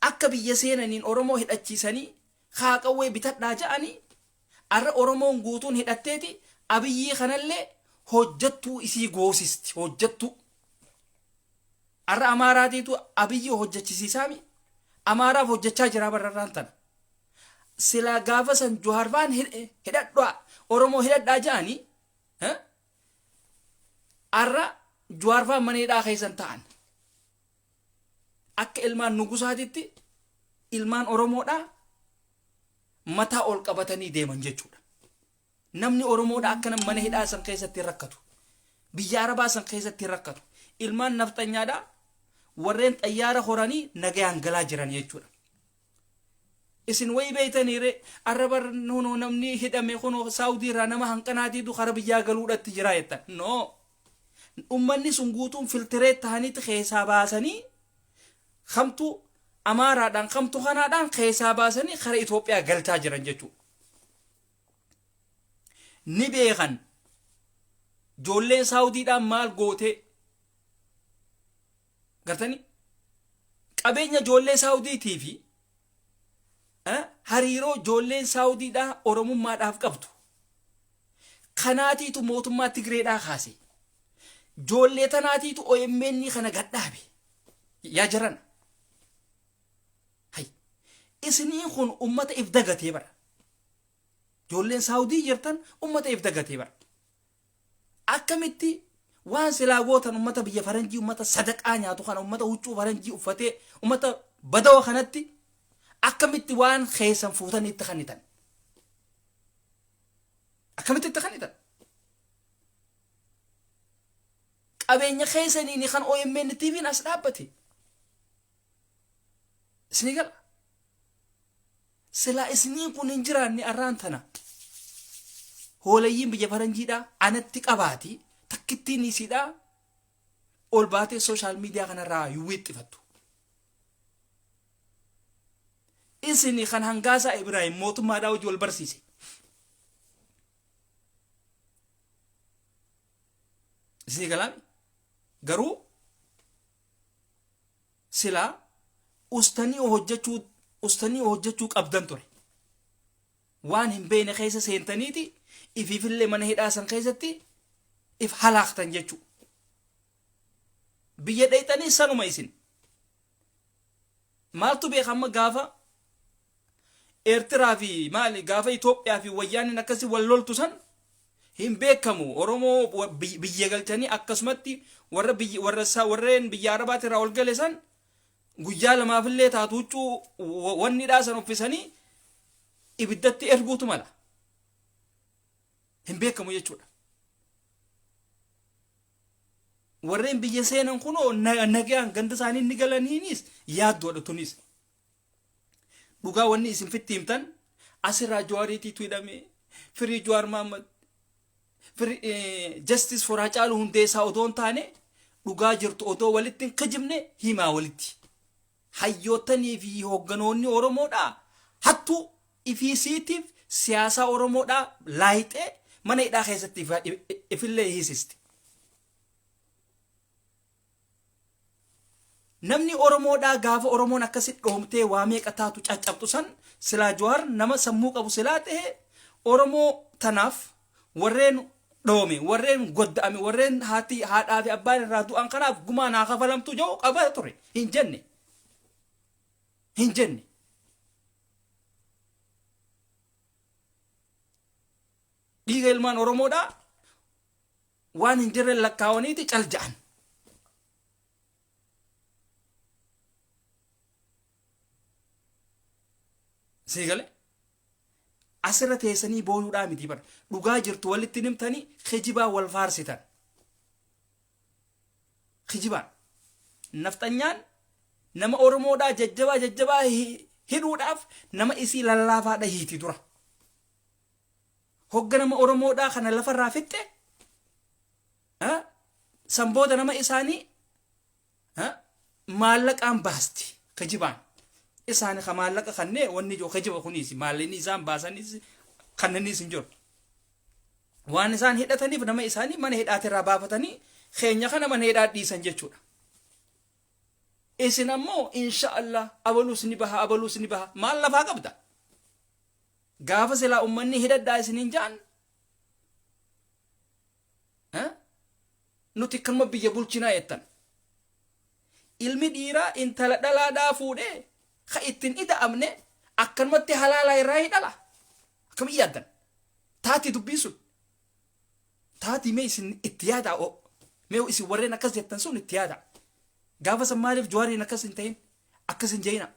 [SPEAKER 1] akka biyya seenaniin Oromoo hidhachiisanii haaqawwee bitadhaa ja'anii arra Oromoon guutuun hidhatteeti Abiyyi kanallee hojjattuu isii goosisti hojjattuu. Arra Amaaraatiitu Abiyyi hojjachisiisaami. Amaaraaf hojjechaa jira bararraan tana. Sila gaafa san Jawaarfaan hidhadhaa Oromoo hidhadhaa ja'anii arra Jawaarfaan mana hidhaa keessan ta'an. Akka ilmaan nugusaatitti ilmaan Oromoodhaa mataa ol qabatanii deeman jechuudha. Namni Oromoodhaa akkana mana hidhaa san keessatti rakkatu. Biyya Arabaa san keessatti rakkatu. Ilmaan naftanyaadhaa warreen xayyaara horanii nagayaan galaa jiran jechuudha. Isin way beeytaniire arraba nuno namni hidhame kuno Saudi irraa nama hanqanaatiitu kara biyyaa galuudhaatti jira jettan. No. Ummanni sun guutuun filtireet tahaniitti keessaa baasanii kamtu Amaaraadhaan kamtu kanaadhaan keessaa baasanii kara Itoophiyaa galchaa jiran jechuudha. Ni beekan ijoolleen Saudiidhaan maal gootee gartanii qabeenya ijoollee Saudiitii fi hariiroo ijoolleen Saudiidhaa Oromummaadhaaf qabdu kanaatiitu mootummaa Tigreedhaa kaase. Ijoollee tanaatiitu OMN kana gadhaabe yaa jiran. Hay isiniin kun ummata if dagatee bara. Ijoolleen Saudii jirtan ummata if dagatee bara. Akkamitti waan silaa gootan ummata biyya faranjii ummata sadaqaa nyaatu kana ummata huccuu faranjii uffatee ummata badawa kanatti akkamitti waan keessan fuutanii itti kanitan. Akkamitti itti kanitan. Qabeenya keessanii kan OMN TV'n as dhaabbate. Isinii gala. Silaa isiniin kun hin jiraanne arraan tana. Hoolayyiin biyya faranjiidhaa anatti qabaati takkittiin isiidhaa ol baatee sooshaal miidiyaa kanarraa yuwwiixxifattu. Isinii kan Hangaasaa Ibraahim mootummaadhaa hojii wal barsiise. Isinii galaami. Garuu silaa ustaanii hojjechuu qabdan ture. Waan hin beekne keessa seentaniiti ififillee mana hidhaa san keessatti if halaaktan jechuu. Biyya dheeyxanii sanuma isin. Maaltu beekama gaafa Eertiraa fi maali gaafa Itoophiyaa fi wayyaaniin akkasii wal loltu san hin beekamu. Oromoo biyya galchanii akkasumatti warreen biyya Arabaati irraa ol gale san guyyaa lamaafillee taatu huccuu wanni dhaasan uffisanii ibiddatti erguutu mala. Hin beekamu jechuudha. Warreen biyya seenan kunoo nagayaan ganda isaanii inni galaniinis yaaddoodha tunis. Dhugaa wanni isin fitti himtan asirraa Jawaariitiitu hidhame firii Jawaar Mahammad Justice for Hacaaluu Hundeessaa odoon taane dhugaa jirtu odoo walitti hin kijibne himaa walitti. Hayyootanii fi hoogganoonni Oromoodhaa hattuu ifiisiitiif siyaasaa Oromoodhaa laayixee mana hidhaa keessatti ifillee hiisisti. Namni Oromoodhaa gaafa Oromoon akkasitti dhoomtee waa meeqa taatu caccabtu san silaa Jawaar nama sammuu qabu silaa ta'e Oromoo tanaaf warreen dhoome warreen godda'ame warreen haadhaa fi abbaan irraa du'an kanaaf gumaa naa kafalamtu jedhu qaba ture hin jenne. Dhiiga ilmaan Oromoodhaa waan hin jirre lakkaawaniiti calja'an. Sigale asirra teessanii booyuudhaa miti bara dhugaa jirtu walitti nimtanii kijibaa wal faarsitan. Kijibaan nafxanyaan nama Oromoodhaa jajjabaa hidhuudhaaf nama isii lallaafaadha hiiti dura. Hogga nama Oromoodhaa kana lafarraa fixxe sanbooda nama isaanii maallaqaan baasti kijibaan. Isaan kamallaqa kannee wanni joo kijiba kunis maalini isaan baasanis kannanis hin jiru. Waan isaan hidhataniif nama isaanii mana hidhaatirraa baafatanii keenya kana mana hidhaa dhiisan jechuudha. Isin ammoo inshaallah abaluus ni baha maal lafaa qabda. Gaafa silaa ummanni hidhadhaa isiniin jaan nuti kanuma biyya bulchinaa jettan. Ilmi dhiiraa intala dhalaadhaa fuudhee ka ittiin ida'amne akkanumatti halaalaa irraa hidhala. Akkam iyyaaddan taati dubbii sun taati mee isin itti yaadaa mee isin warreen akkas jettan sun itti yaadaa. Gaafa san maaliif Jawaariin akkas hin ta'in akkas hin jeyina.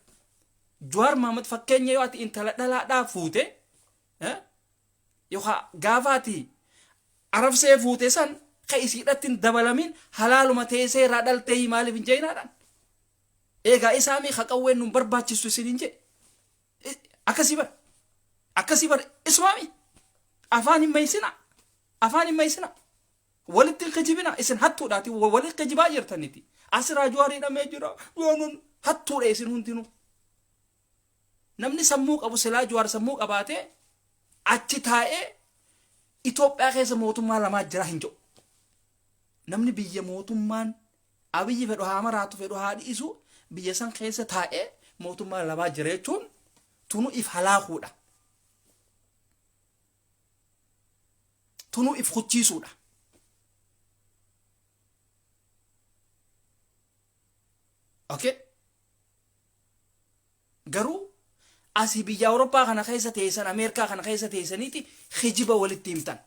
[SPEAKER 1] Jawaar Mahammad fakkeenya yoo ati intala dhalaadhaa fuute yookaan gaafa ati arabsee fuute san ka isiidhattiin dabalamin halaaluma teessee irraa dhaltee maaliif hin jeyinaadhaan. Egaa isaamii haqawween nun barbaachisu isin hin jedhe akkasii bar ismaami afaan hin maysina walitti hin kijibina isin hattuudhaati walitti kijibaa jirtaniti asiraa Jawaarii dhamee jira yoonun hattuudha isin hundinuu. Namni sammuu qabu silaa Jawaar sammuu qabaatee achi taa'ee Itoophiyaa keessa mootummaa lamaa jira hin jedhu. Namni biyya mootummaan Abiyyi fedhu haa maraatu fedhu haa dhiisu biyya san keessa taa'ee mootummaa lamaa jira jechuun tunu if halaakuudha. Tunu if huchiisuudha. Okay? Garuu asii biyya Awurooppaa kana keessa teessan Ameerikaa kana keessa teessaniiti kijiba walitti himtan.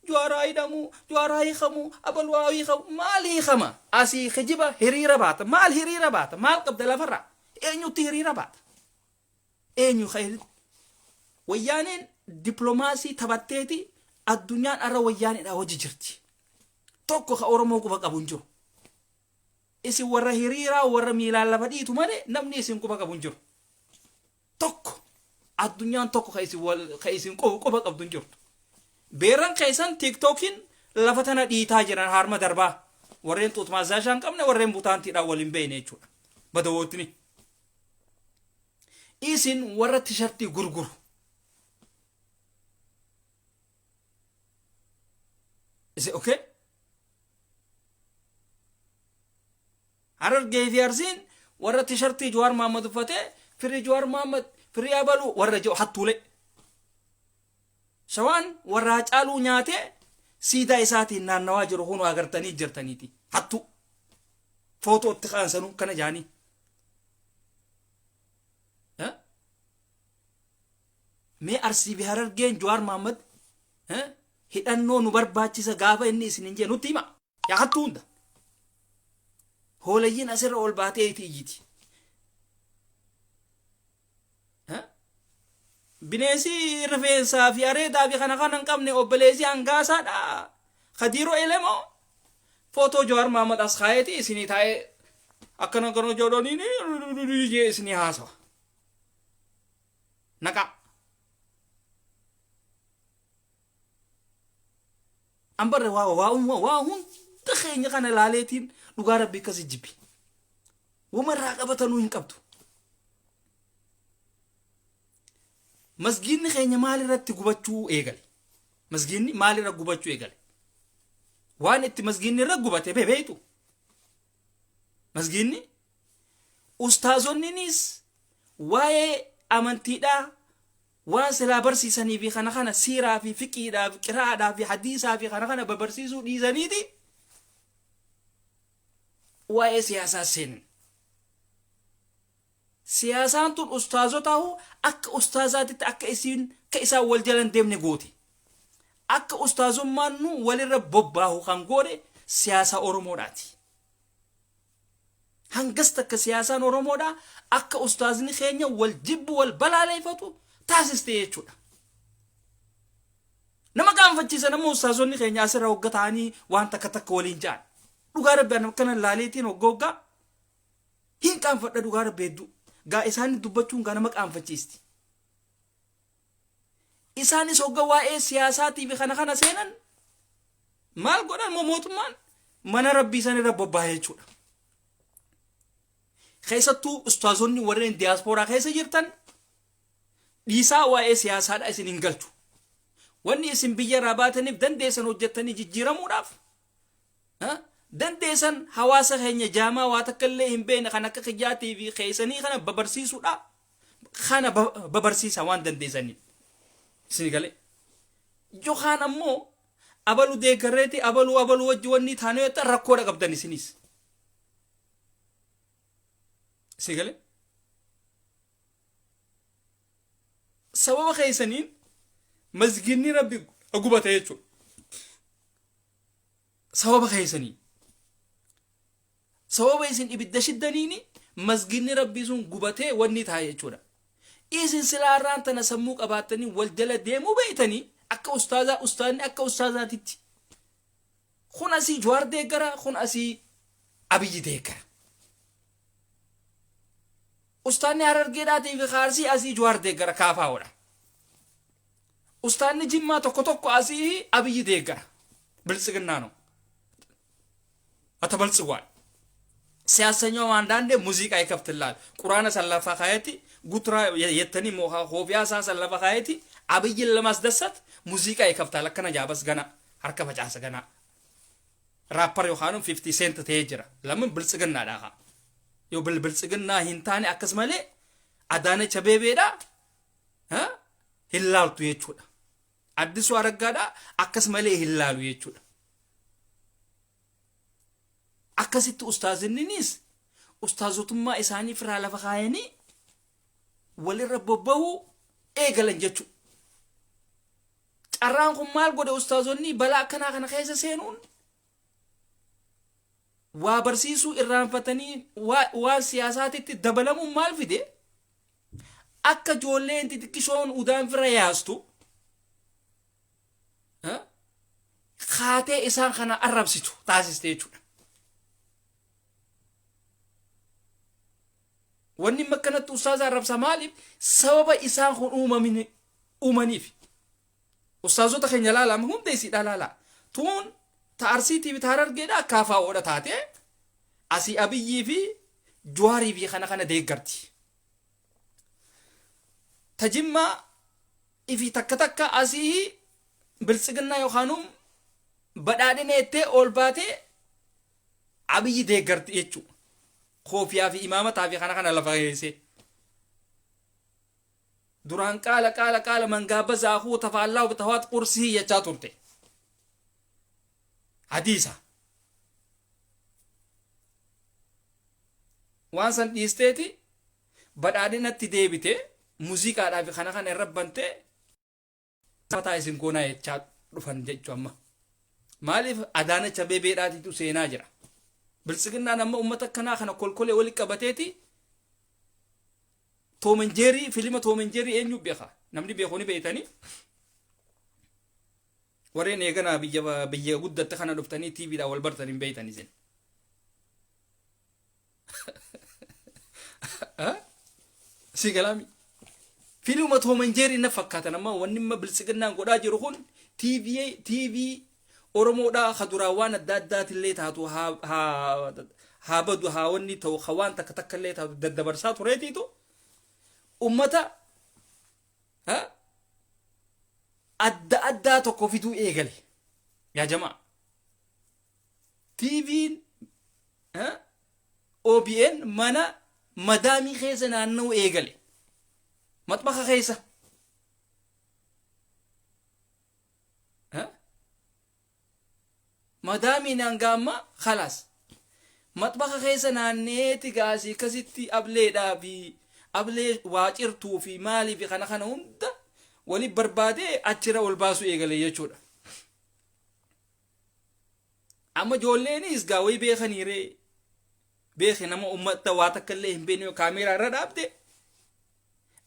[SPEAKER 1] Jawaaraa hidhamu, Jawaaraa hiikamu, abalwaa hiikamu, maal hiikama? Asii kijiba hiriira baata. Maal hiriira baata? Maal qabda lafarraa? Eenyutti hiriira baata? Eenyu wayyaaneen dippiloomaasii taphatteeti addunyaan arra wayyaanidha hojii jirti. Tokko ka Oromoo quba qabu hin jiru. Isin warra hiriiraa warra miilaan lafa dhiitu malee namni isin quba qabu hin jiru. Tokko addunyaan tokko ka isin quba qabdu hin jirtu. Beeran keessan TikTokiin lafa tana dhiitaa jiran harma darbaa warreen xuuxmaazaashaan qabne warreen butaantiidhaan waliin beeyne jechuudha. Badawootni isin warra tishartii gurguru. Is it okay? Harargee fi Arsiin warra tishartii Jawaar Mahammad uffatee firii Jawaar Mahammad firii abaluu warra jiru hattuulee. Shawaan warra Hacaaluu nyaatee siidaa isaatiin naannawaa jiru hunuu agartanii jirtaniiti. Hattu footootti kaansanuu kana jaanii. Mee Arsii fi Harargeen Jawaar Mahammad hidhannoo nu barbaachisa gaafa inni isin hin jee nutti hima. Yaa hattuu hunda. Hoolayyiin asirra ol baatee itti iyyiti. Bineensi rifeensaa fi areedaa fi kana kan hin qabne obboleessi hangaasaadha. Kadiiroo elemoo footoo Jawaar Mahammad as kaayeeti isinii taa'ee akkana kana joodoniin jee isinii haasawa. Naqa. Ambarre waa hunda keenya kana laaleetiin dhugaa rabbii akkasii jibbi. Wama irraa qabatanuu hin qabdu. masgiinni keenya maalirratti gubachuu eegale masgiinni maalirra gubachuu eegale waan itti masgiinni irra gubate bebeetu masgiinni ustaazonninis waa'ee amantiidhaa waan silaa barsiisanii fi kana siiraa fi fiqiidhaa fi qiraa'aadhaa fi hadiisaa fi kana babarsiisuu dhiisaniiti waa'ee siyaasaa seenan siyasaan tun ustaazotahu akka ustaazaatitti akka isaan wal jalan deemne gooti akka ustaazummaan nu walirra bobbaahu kan goone siyaasa oromoodhaati hangas takka siyaasaan oromoodha akka ustaazni keenya wal jibbu wal balaaleeffatu taasiste jechuudha nama gaanfachiisa nama ustaazonni keenya asirra hoggataanii waan takka waliin jaan dhugaa rabbi kana laaleetiin hoggoggaa hin qaanfadha dhugaa rabbi hedduu gaa isaan dubbachuun gaa nama qaanfachiisti isaanis hogga waa'ee siyaasaatii fi kana seenan maal godhan mootummaan mana rabbii isaan irra bobbaa'ee jechuudha keessattuu ustaazonni warreen diiyaaspooraa keessa jirtan dhiisaa waa'ee siyaasaadha isin hin galchu wanni isin biyya irraa baataniif dandeessan hojjettanii jijjiiramuudhaaf dandeessan hawaasa keenya jaamaa waa takka illee hin beekne kan akka kijaatii fi keessanii kana babarsiisuudha kana babarsiisa waan dandeessaniif isin galee yookaan ammoo abalu deeggarreeti abalu wajji wanni taanee rakkoodha qabdan isinis isin galee sababa keessaniin masgiinni rabbi gubate jechuudha sababa keessaniin sababa isin ibidda shiddaniini masgiinni rabbii sun gubatee wanni taa'e jechuudha isin silaarraan tana sammuu qabaatanii wal jala deemuu beeytanii akka ustaazni akka ustaazaatitti kun asii Jawaar deeggara kun asii Abiyyi deeggara ustaazni Harargeedhaatii fi Kaarsii asii Jawaar deeggara kaafaa'oodha ustaazni Jimmaa tokko asii Abiyyi deeggara biltsiginnaano ata baltsiwaan siyaasanyoo waandaande muuziqaa ikaftilaal quraana sallafa khaayati gutra yettani moha hofiyaa saa sallafa khaayati Abiyyi lamas dasat muuziqaa ikaftaal akkana jaabas gana harka facaasa gana rapper yohaanum 50 cent ta'ee jira lamun biltsiginnaadha yoo biltsiginnaa hin taane akkas malee Adaanech Abeebeedha hillaaltu jechuudha Addisuu Araggaadha akkas malee hillaalu jechuudha akkasitti ustaazinninis ustaazotummaa isaanii firaa lafa kaayanii walirra bobbahu eegalan jechuudha carraan kun maal godhe ustaazonni balaa akkanaa kana keessa seenuun waa barsiisuu irraanfatanii waa siyaasaatitti dabalamuun maal fide akka ijoolleen xixiqqishoon udaan fira yaastu kaatee isaan kana arrabsitu taasiste jechuudha wanni makkanatti ustaaza arrabsa maaliif sababa isaan kun uumaniif ustaazota keenya laalaa hunda isiidha laalaa tuun ta'arsiitii fi Harargeedha kaafaa'oodha taate asii Abiyyii fi Jawaarii fi kana deeggarti tajimmaa ifi takka asii biltsiginnaa yookaanum badhaadhineettee ol baatee Abiyyi deeggarti jechuudha Koofiyaa fi imaamataa fi kana lafa geesse duraan qaala mangaaba zaahuu tafaallaa bitawaat qursii jechaa turte hadiisa waan san dhiisteeti badhaadhinatti deebite muuziqaadhaa fi kana irra bante mataa isin goonaa jechaa dhufan jechuu amma maaliif Adaanech Abeebeedhaatitu seenaa jira biltsiginnaan amma ummata akkanaa kana kolkolee wali qabateeti Tom and Jerry filima Tom and Jerry eenyu beeka namni beekoni beeytanii warreen eeganaa biyya guddatte kana dhuftanii TVdha wal bartanii beeytanii sen si galaami filima Tom and Jerry na fakkaatan amma wanni ma biltsiginnaan godhaa jiru kun TV Oromoodha khaduraawwan adda addaatillee taatu haa badu haa wanni ta'u khawaan takka illee taatu daddabarsaa tureetiitu ummata ha adda tokko fiduu eegale yaa jamaa TV'n ha OBN mana madaamii keessa naanna'uu eegale maxbaxa keessa ha madaamii nangaamma khalaas maxbaxa keessa naanneeti gaasii kasitti ableedhaa fi ablee waacirtuu fi maalii fi kana hunda wali barbaadee achira ol baasuu eegale jechuudha. Amma ijoolleenis gaawwii beekaniiree beeke nama ummata waa takka illee hin beekne kaameeraa irra dhaabde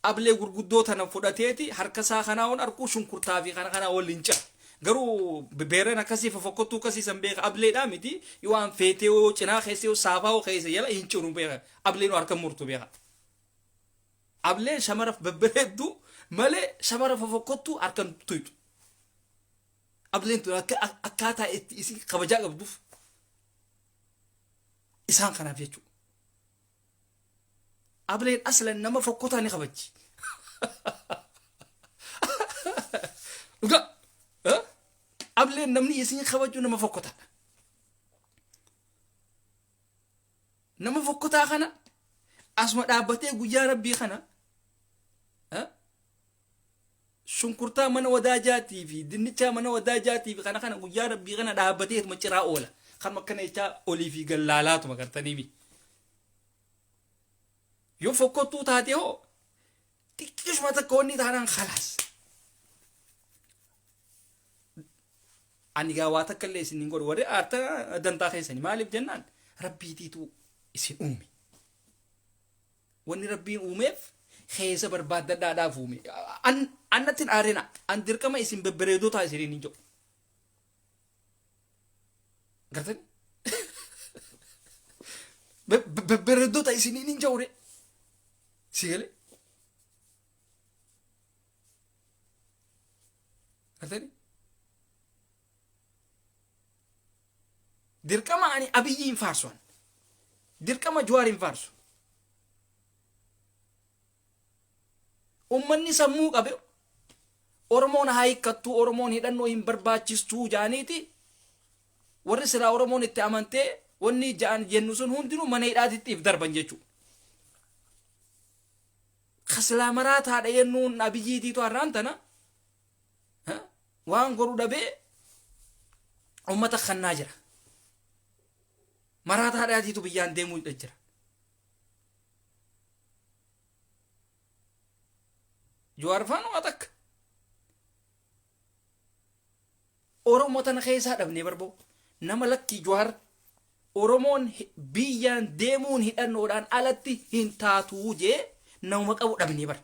[SPEAKER 1] ablee gurguddoo tana fudhateeti harka isaa kanaa on arkuu shunkurtaa fi kana waliin caa garuu beereen akkasii fofokkottuu akkasii san beeka ableedhaa miti yoo an feetee yoo cinaa keessa yoo saafaa yoo keessa yala hin ciru beeka ableen harka murtu beeka ableen shamara babbareedduu malee shamara fofokkottuu harka tuytu ableen tun akkaataa itti isin kabajaa qabduuf isaan kanaaf jechuudha. Ableen aslan nama fokkotaa ni kabajji. Dhugaa ableen namni isin kabaju nama fokkotaadha. Nama fokkotaa kana asuma dhaabbatee guyyaa rabbii kana shunkurtaa mana wadaajaatii fi dinnichaa mana wadaajaatii fi kana guyyaa rabbii kana dhaabbatee ituma ciraa oola. Kan makkana ichaa olii fi gallaalaatu magartaniimi. Yoo fokkottuu taate hoo xiqqishuma takka wanni taanaan khalaas. Ani gaa waa takka illee isin hin godhu warri aartaa dantaa keessanii maaliif jennaan rabbiitiitu isin uume. Wanni rabbiin uumeef keessa barbaaddadhaadhaaf uume. Annattiin aarina an dirqama isin babbareedotaa isiniin hin jedhu. Gartani babbareedotaa isiniin hin jedhu si galee gartani dirqama ani abiyyi hin faarsuan dirqama Jawaar hin faarsu ummanni sammuu qabe Oromoon haayikattuu Oromoon hidhannoo hin barbaachistuu jaaniiti warri silaa Oromoon itti amantee wanni jaan jennu sun hundinuu mana hidhaatiif darban jechuudha. Kaslaa maraataadha yennuun abiyyiitiitu har'aan tana waan godhu dhabee ummata kannaa jira. Maraataadhaatiitu biyyaan deemuu jira. Jawaar faana waa takka. Oromoo tana keessaa dhabnee barba'u. Nama lakki Jawaar Oromoon biyyaan deemuun hidhannoodhaan alatti hin taatuu jee nama qabu dhabnee bar.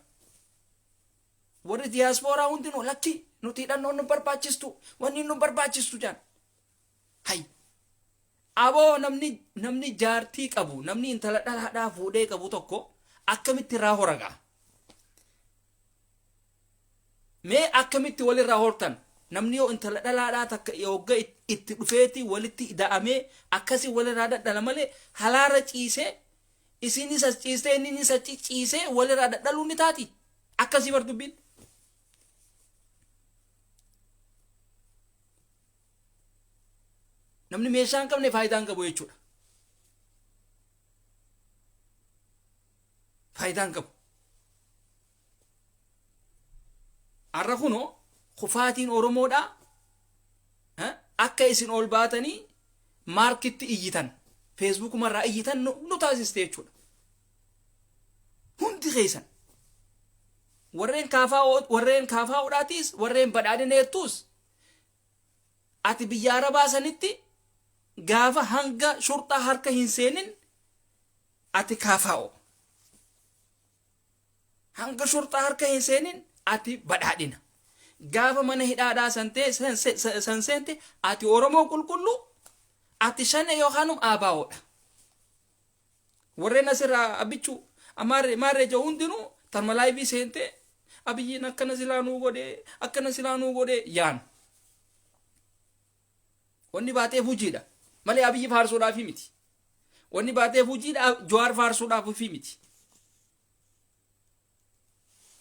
[SPEAKER 1] Warri diyaaspooraa hundinuu lakki nuti hidhannoon nu barbaachistu wanni nu barbaachistu jaan. Hay aboo namni jaartii qabu namni intala dhalaadhaa fuudhee qabu tokko akkamitti irraa horagaa. Mee akkamitti walirraa hortan namni yoo intala dhalaadhaa takka yogga itti dhufeeti walitti ida'amee akkasi walirraa dadhala malee halaara ciisee isinis as ciisee innis as ciisee walirraa dadhaluu ni taati akkasii bar dubbiin. Namni meeshaa hin qabne faayidaa hin qabu jechuudha. Faayidaa hin qabu. Har'a kunoo kufaatiin Oromoodhaa akka isin ol baatanii maarkitti iyyitan feesbuukumarraa iyyitan nu taasiste jechuudha. Hundi keessan warreen kaafaa'uudhaatis warreen badhaadhineettus ati biyya Arabaa sanitti gaafa hanga shurxaa harka hin seenin ati kaafaa'u. Hanga shurxaa harka hin seenin ati badhaadhina. Gaafa mana hidhaadhaa san seente ati Oromoo qulqulluu ati shane yookaanum aabaa'oodha. Warreen asirraa abichuu maarree jiru hundinuu tarma laayivii seente abiyyiin akkana silaanuu godhee yaan. Wanni baateef hojiidha malee abiyyi faarsuudhaaf miti. Wanni baateef hojiidha Jawaar faarsuudhaaf miti.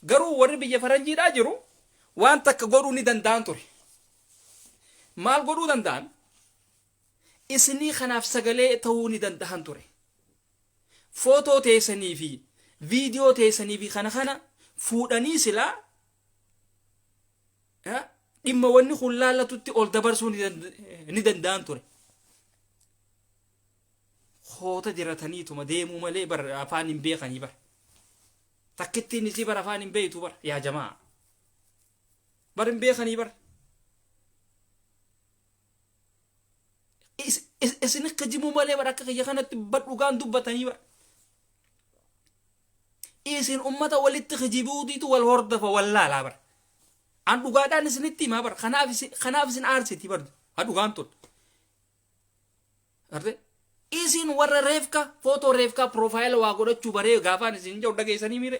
[SPEAKER 1] garuu warri biyya faranjiidhaa jiru waan takka godhuu ni danda'an ture. maal godhuu danda'an? isinii kanaaf sagalee ta'uu ni danda'an ture. footoo teessanii fi viidiyoo teessanii fi kana fuudhanii silaa dhimma wanni kun laallatutti ol dabarsuu ni danda'an ture. hoota dirataniituma deemuu malee bar afaan hin beekanii bar. takkittiin isii bar afaan hin beektu bar yaa jamaa. bar hin beekanii bar. isin akka jimuu malee bar akka kiyya kanatti badhugaan dubbatanii bar. isin ummata walitti kijibuutiitu wal hordofa wallaalaa bar. an dhugaadhaan isinitti himaa bar. kanaaf isin aarsiti bar. ha dhugaan tun. arte isin warra reefka footoo reefka profaayila waa godhachuu baree gaafaan isin jau dhageessanii mire.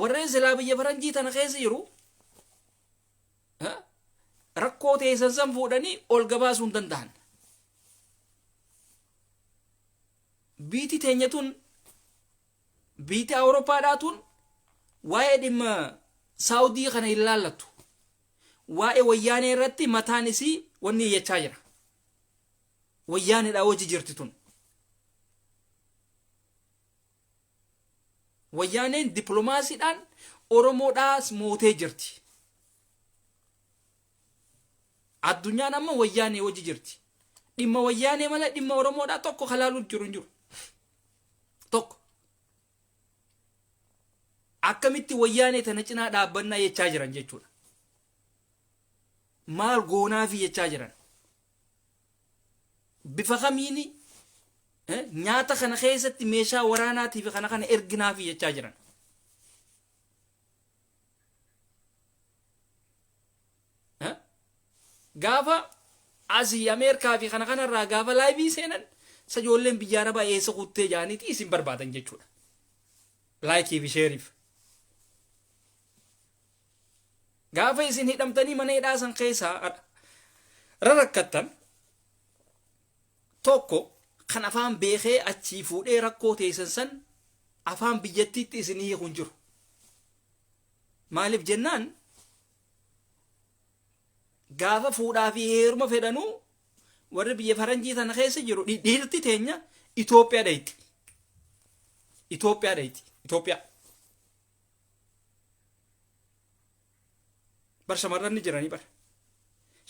[SPEAKER 1] warreen silaa biyya faranjii tana keessa jiru rakkoo teessan san fuudhanii ol gabaasuu hin danda'an. biiti teenya tun biiti awurooppaadhaa tun waa'ee dhimma saawudii kana hin laallattu. waa'ee wayyaanee irratti mataan isii wanni iyyachaa jira. wayyaaneedhaa hojii jirti tun. wayyaaneen dippiloomaasiidhaan oromoodhaas mootee jirti. addunyaan amma wayyaanee hojii jirti. dhimma wayyaanee malee dhimma oromoodhaa tokko halaaluun jiru hin jiru. tokko akkamitti wayyaanee tana cinaa dhaabbannaa jechaa jiran jechuudha. maal goonaa fi jechaa jiran. bifa kamiini nyaata kana keessatti meeshaa waraanaatii fi kana erginaa fi jechaa jiran. gaafa asii ameerikaa fi kana irraa gaafa laayivii seenan sajoolleen biyya arabaa eessa kuttee jaaniiti isin barbaadan jechuudha. laayikii fi sheeriif. gaafa isin hidhamtanii mana hidhaa san keessaa rarakkattan tokko kan afaan beekee achii fuudhee rakkoo teessan san afaan biyyattiitti isin hiikun jiru. maaliif jennaan gaafa fuudhaa fi heeruma fedhanuu warri biyya faranjii tana keessa jiru dhiirti teenya Itoophiyaa dhayti. Itoophiyaa. bar shamarran ni jiranii bar.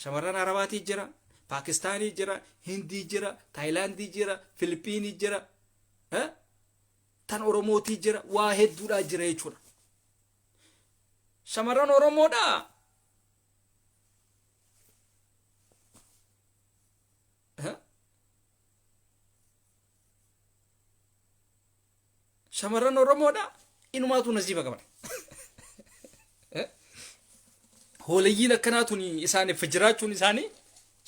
[SPEAKER 1] shamarran arabaatii jira, paakistaanii jira, hindii jira, taayilaandii jira, filipiinii jira, tan oromootii jira, waa hedduudhaa jira jechuudha. shamarran oromoodhaa shamarran oromoodhaa inumaatu nasiiba qaban. hooleyyiin akkanaatuun isaaniif jiraachuun isaanii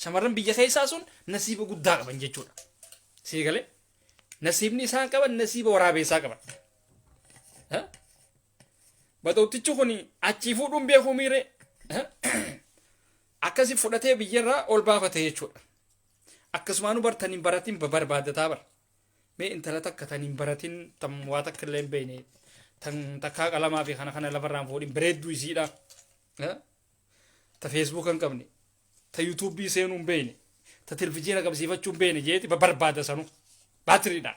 [SPEAKER 1] shamarran biyya keessaa sun nasiiba guddaa qaban jechuudha. sii galee nasiibni isaan qaban nasiiba waraabessaa qaban. Baxootichi kun achii fuudhuun beekuu miire akkasi fudhatee biyyarraa ol baafate jechuudha. akkasumaanu bartaniin baratiin barbaadataa bar. mee intala takka taniin baratiin tam waa takka illee hin beekne tan takkaa qalamaa fi kana lafarraan fuudhin bareedduu isiidha. ta feesbuuk hin qabne, ta yuutuubii seenuu hin beekne, ta televizyiina qabsiifachuu hin beekne jeeti barbaada sanu baatiriidha.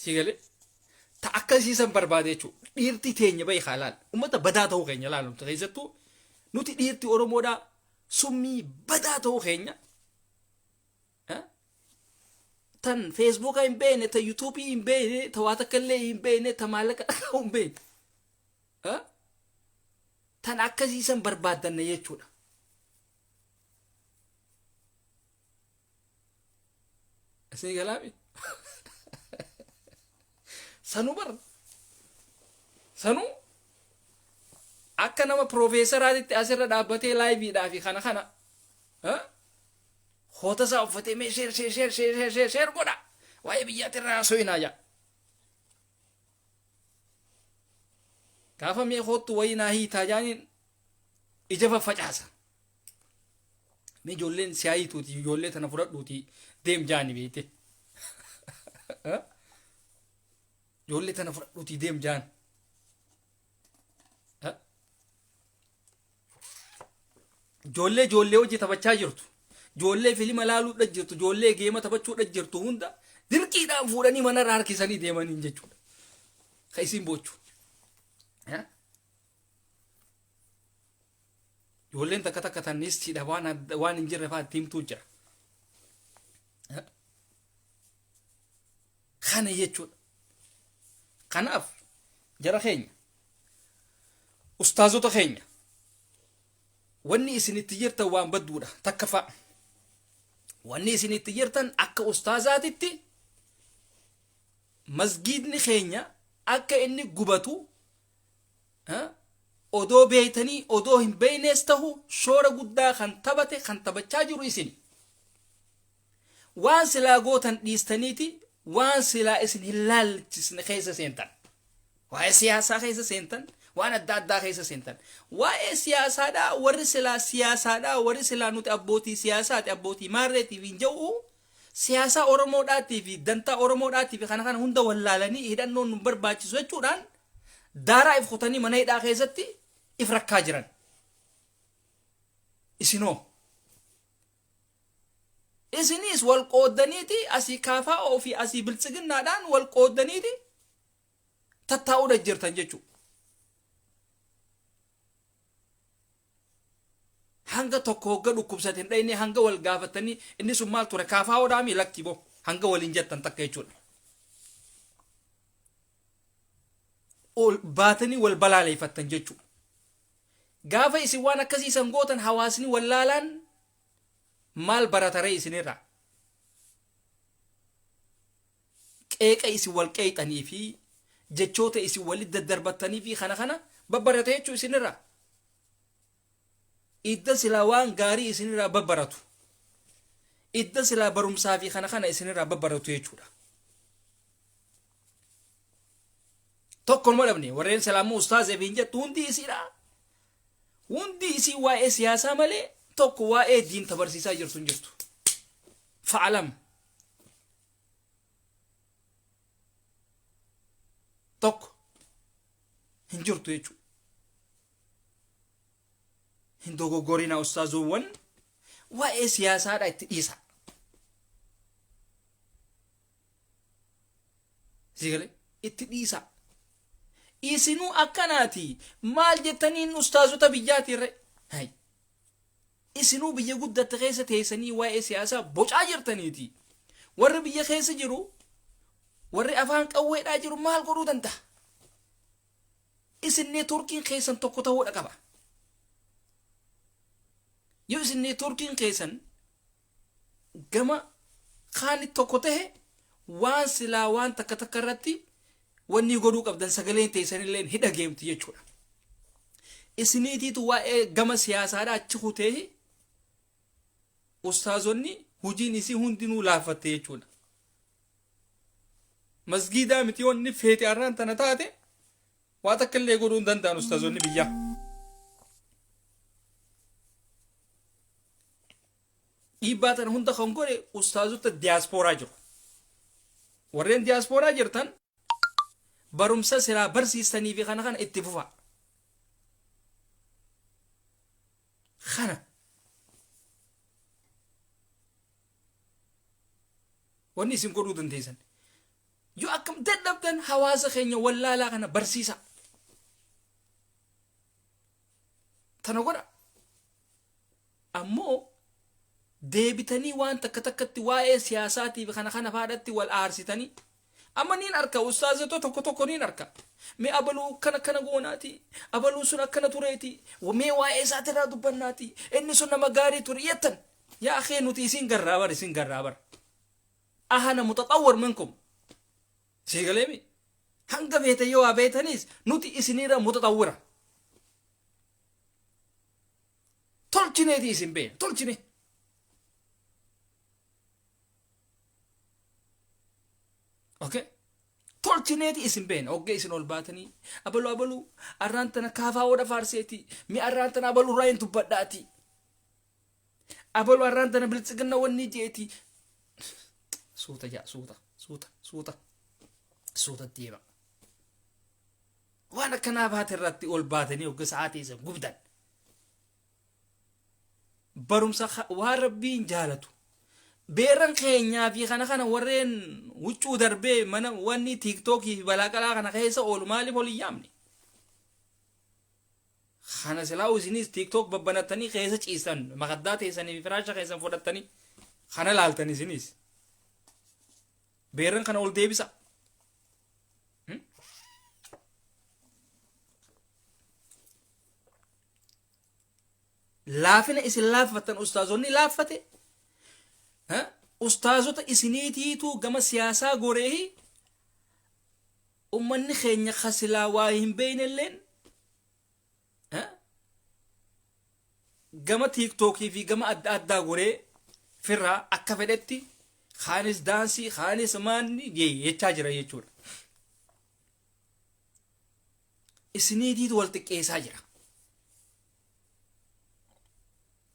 [SPEAKER 1] si galee ta akkasiisan barbaade jechuudha. dhiirti teenya bahi haalaan ummata badaa ta'uu keenya laalumta keessattuu nuti dhiirti oromoodhaa summii badaa ta'uu keenya tan feesbuuka hin beekne, ta yuutuubii hin beekne, ta waa takka illee hin beekne, ta maallaqa dhaqa'uu hin beekne. tan akkasiisan barbaadanna jechuudha. isin galaabi sanuu bar sanuu akka nama piroofeesaraatitti asirra dhaabbatee laayiviidhaa fi kana hoota isaa uffatee mee sheer godha waa'ee biyyaatirraa haasofnaa jaa. gaafa mee hoottu wayinaa hiitaa jaaniin ija faffacaasa. mi ijoolleen siyaayiituuti ijoollee tana fudhadhuuti deem jaani beekte ijoollee tana fudhadhuuti deem jaan ijoollee hojii taphachaa jirtu ijoollee filima laaluudha jirtu ijoollee geema taphachuudha jirtu hunda dirqiidhaan fuudhanii manarraa harkisanii deemaniin jechuudha ka isin bochu ijoolleen takka tannistiidha waan hin jirre fa'aa timtuu jira kana jechuudha kanaaf jara keenya ustaazota keenya wanni isinitti jirtan waan badduudha takka fa'a wanni isinitti jirtan akka ustaazaatitti masgiidni keenya akka inni gubatu odoo beeytanii odoo hin beeynees tahu shoora guddaa kan taphate kan taphachaa jiru isin waan silaa gootan dhiistaniiti waan silaa isin hin laalchisne keessa seentan waa'ee siyaasaa keessa seentan waan adda addaa keessa seentan waa'ee siyaasaadhaa warri silaa siyaasaadhaa warri silaa nuti abbootii siyaasaati abbootii maarreetiif hin jedhu siyaasaa oromoodhaatii fi dantaa oromoodhaatii fi kana hunda wallaalanii hidhannoon nu barbaachisu jechuudhaan daaraa if kutanii mana hidhaa keessatti if rakkaa jiran isinoo isinis wal qooddaniiti asii kaafaa ofii asii biltsiginnaadhaan wal qooddaniiti tattaa'uudha jirtan jechuudha hanga tokko hogga dhukkubsate hin dhayne hanga wal gaafatanii inni sun maal ture kaafaa odaami lakki boo hanga waliin jettan takka jechuudha baatanii wal balaaleeffattan jechuudha gaafa isin waan akkasiisan gootan hawaasni wallaalaan maal barataree isinirraa qeeqa isin wal qeexanii fi jechoota isin walit daddarbattanii fi kana babbarate jechuu isinirraa idda silaa waan gaarii isinirraa babbaratu idda silaa barumsaa fi kana isinirraa babbaratu jechuudha tokko ma dhabne warreen salaamu ustaazee fi jettu hundi isii waa'ee siyaasaa malee tokko waa'ee diin tabarsiisaa jirtu hin jirtu fa'alam tokko hin jirtu jechuudha hin dogoggorina ustaazuwwan waa'ee siyaasaadha itti dhiisa sigale itti dhiisa isinuu akkanaati maal jettaniin ustaazota biyyaatirre hay isinuu biyya guddatte keessa teessanii waa'ee siyaasaa bocaa jirtaniiti warri biyya keessa jiru warri afaan qawweedhaa jiru maal godhuu danda'a isin neetworkiin keessan tokko ta'uudha qaba yoo isin neetworkiin keessan gama kaani tokko ta'e waan silaa waan takka irratti wanni godhuu qabdan sagaleen teessanillee hidha geemti jechuudha isiniitiitu waa'ee gama siyaasaadhaa achi kutee ustaazonni hujiin isii hundinuu laafatte jechuudha masgiidaa miti wanni feete arraan tana taate waa takka illee godhuu hin danda'an ustaazonni biyyaa dhiibbaa tana hunda kan godhe ustaazota diyaaspooraa jiru warreen diyaaspooraa jirtan barumsa silaa barsiistanii fi kana itti fufa kana wanni isin godhuu dandeessan yoo akkam dadhabdan hawaasa keenya wallaalaa kana barsiisa tana godha ammoo deebitanii waan takkatti waa'ee siyaasaatii fi kana faadhatti wal aarsitanii amma niin arka ustaazato tokko niin arka me abaluu kana goonaati abaluu sun akkana tureeti mee waa'ee isaatirraa dubbannaati inni sun nama gaarii ture yettan yaa akhee nuti isin garraabar ahana mutaxawwar minkum sigaleemi hanga beete yoo abeetanis nuti isinirra mutaxawwira tolchineeti isin bee tolchine okay tolchineeti isin been ogge isin ol baatanii abaluu arraantana kaafaa oda faarseeti mi arraantana abaluu raayin dubbadhaati abalu arraan tana biltsiginna wanni jeeti suuta jaa suuta deema waan akkanaa baate irratti ol baatanii hogga sa'aatii isa gubdan barumsa waan rabbiin jaalatu beeran keenyaa fi kana warreen huccuu darbee mana wanni tiiktookii fi balaa qalaa kana keessa oolu maaliif ol hin yaamne kana silaa isinis tiktok babbanatanii keessa ciisan makaddaa teessanii fi firaasha keessan fudhattanii kana laaltan isinis beeran kana ol deebisa laafina isin laaffatan ustaazonni laaffate ustaazota isiniitiitu gama siyaasaa goreehi ummanni keenya kasilaa waa hin beeynelleen gama tiiktookii fi gama adda addaa goree firraa akka fedhetti kaanis daansii kaanis maanni jechaa jira jechuudha isiniitiitu wal xiqqeessaa jira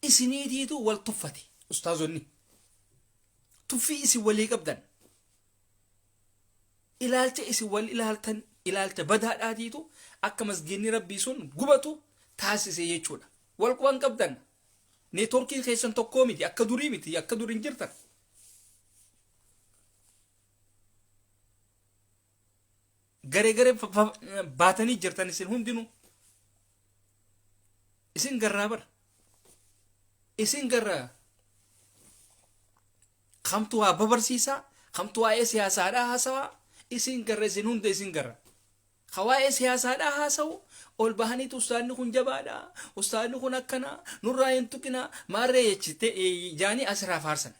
[SPEAKER 1] isiniitiitu wal tuffate ustaazonni tuffii isin walii qabdan ilaalcha isin wal ilaaltan ilaalcha badaadhaatiitu akka masgiinni rabbii sun gubatu taasise jechuudha wal quban qabdan neetworkii keessan tokkoo miti akka durii miti akka duriin jirtan garee baatanii jirtan isin hundinuu isin garraa bara isin garraa kamtu waa babarsiisaa kamtu waa'ee siyaasaadhaa haasawaa isin garra isin hunda isin garra waa'ee siyaasaadhaa haasawu ol bahaniitu ustaanni kun jabaadha ustaanni kun akkana nurraa hin tuqina maarree jechite jaanii asirraa faarsan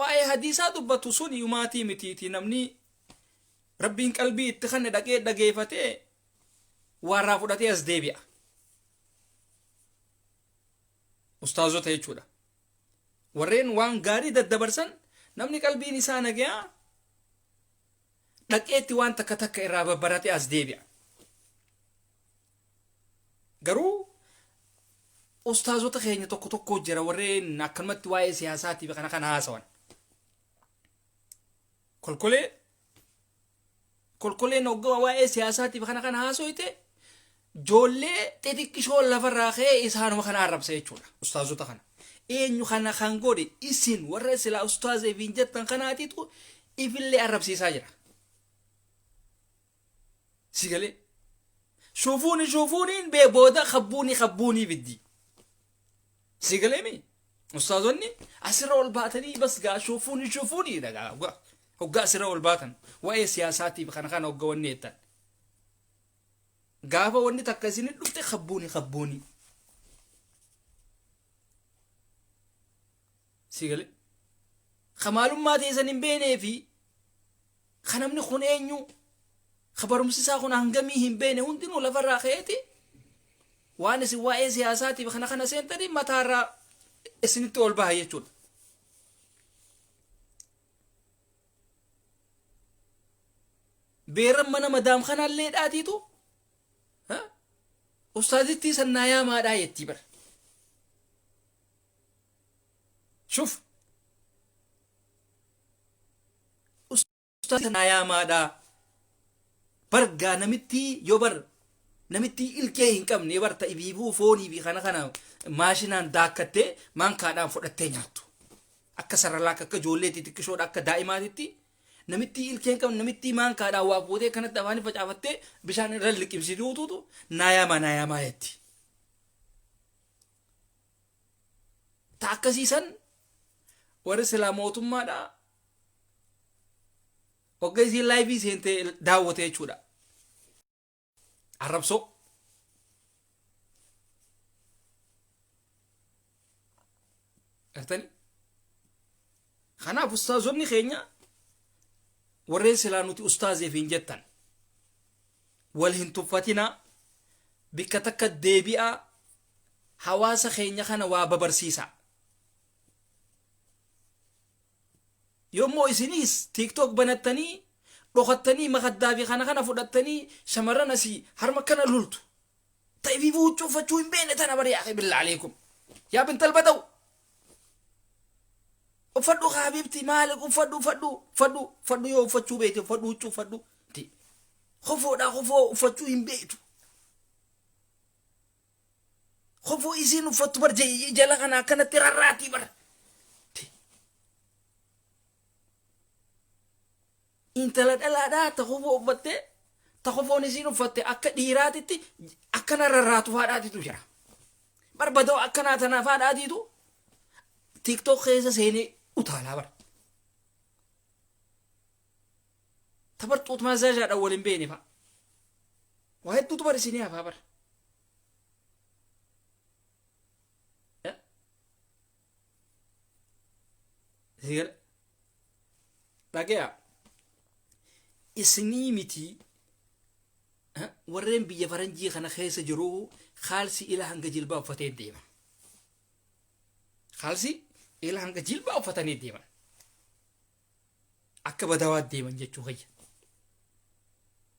[SPEAKER 1] waa'ee hadiisaa dubbatu sun yumaatii mitiiti namni rabbiin qalbii itti kanne dhaqee dhageeffatee waarraa fudhatee as deebi'a ustaazota jechuudha warreen waan gaarii daddabarsan namni qalbiin isaa nagayaa dhaqeetti waan takka irraa babbarate as deebi'a garuu ustaazota keenya tokko jira warreen akkanumatti waa'ee siyaasaatiif kana haasawan kolkoleen hoggaa waa'ee siyaasaatiif kana haasoyte joollee xixiqqishoo lafarraa ka'ee isaanuma kana arrabsa jechuudha ustaazota kana eenyu kana kan godhe isin warra silaa ustaazeef hin jettan kanaatiitu ifillee arrabsiisaa jira sigalee shufuuniin bee booda kabbuunii biddi sigalee mi ustaazonni asirra ol baatanii bas gaa shufuunii dhagaa hoggaa asirra ol baatan waa'ee siyaasaatiif kana hoggaa wanni jettan gaafa wanni takka isin dhufte kabbuunii sigale khamaalummaa teessan hin beeknee fi kanamni kun eenyu khabarumsisaa kun hangamii hin beekne hundinuu lafarraa ka'eeti waan isin waa'ee siyaasaatiif kana seentanii mataarraa isinitti ol baha jechuudha beeran mana madaam kanallee dhaatiitu ustaazittii sannaayaa maadhaa jettii bara شوف أستاذ يا مادا برجع نمتي يبر نمتي الكين كم نبر تيبيبو فوني بخنا ماشينان داكتة مان كنا فرتين ياتو أكسر لك كجولة تكشور أك دائما تي نمتي الكين كم نمتي مان كنا وابودة كنا تباني فجأة بشان رلك يمسيرو تو نايا ما يتي تاكسيسن warri islaamootummaadha hogga isiin laayivii seentee daawwate jechuudha arrabsoo artani kanaaf ustaazonni keenya warreen silaa nuti ustaazeef hin jettan wal hin tuffatinaa bikka takka deebi'aa hawaasa keenya kana waa babarsiisa yommuu isinis tiktok banattanii dhokattanii makaddaa fi kana fudhattanii shamarran asii harma kana lultu ta'eef buuccuu uffachuu hin beekne tana bari yaa bilaa aleekum yaa bintal bada'u uffadhu habiibti maali uffadhu yoo uffachuu beekte uffadhu huccuu uffadhu ti khofoodha khofoo uffachuu hin beektu khofoo isiin uffattu bar jala kana akkanatti rarraatii bar intala dhalaadhaa ta khofoo uffatte ta khofoon isiin uffatte akka dhiiraatitti akkana rarraatu faadhaatitu jira barbadoo akkanaa tana faadhaatiitu TikTok keessa seenee utaalaa bar tabar xuut maazaajaa dha waliin beene fa waa hedduutu bar isinii hafaa bar dhagaya isinii miti warreen biyya faranjii kana keessa jiru khaalsi ila hanga jilbaa uffatee deema khaalsi ila hanga jilbaa uffatanii deeman akka badawaa deeman jechuu kayya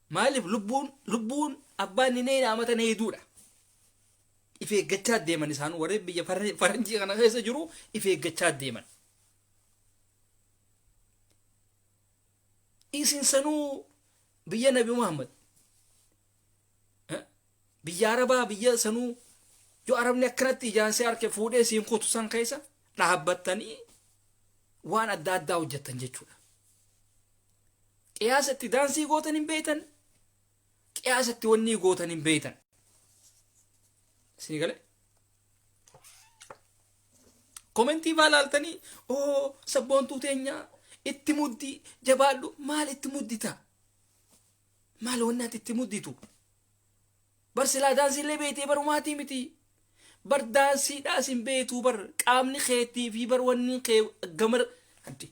[SPEAKER 1] maaliif lubbuun abbaan ni nee amatan heeduudha if eeggachaa deeman isaan warreen biyya faranjii kana keessa jiru if eeggachaa deeman isin sanuu biyya nabi Muhammad biyya arabaa biyya sanuu yoo arabni akkanatti ijaansee harke fuudhee siin kutu san keessa dhaabbattanii waan adda addaa hojjettan jechuudha qiyaasatti daansii gootan hin beeytan qiyaasatti wanni gootan hin beeytan isinii galee komentii baalaaltanii oo sabboontuu teenyaa itti muddi jabaadhu maal itti muddita maal wannaati itti mudditu bar silaa daansiillee beeytee barumaatii miti bar daansiidhaas hin beeytuu bar qaamni keetii fi bar wanni kee gamar addi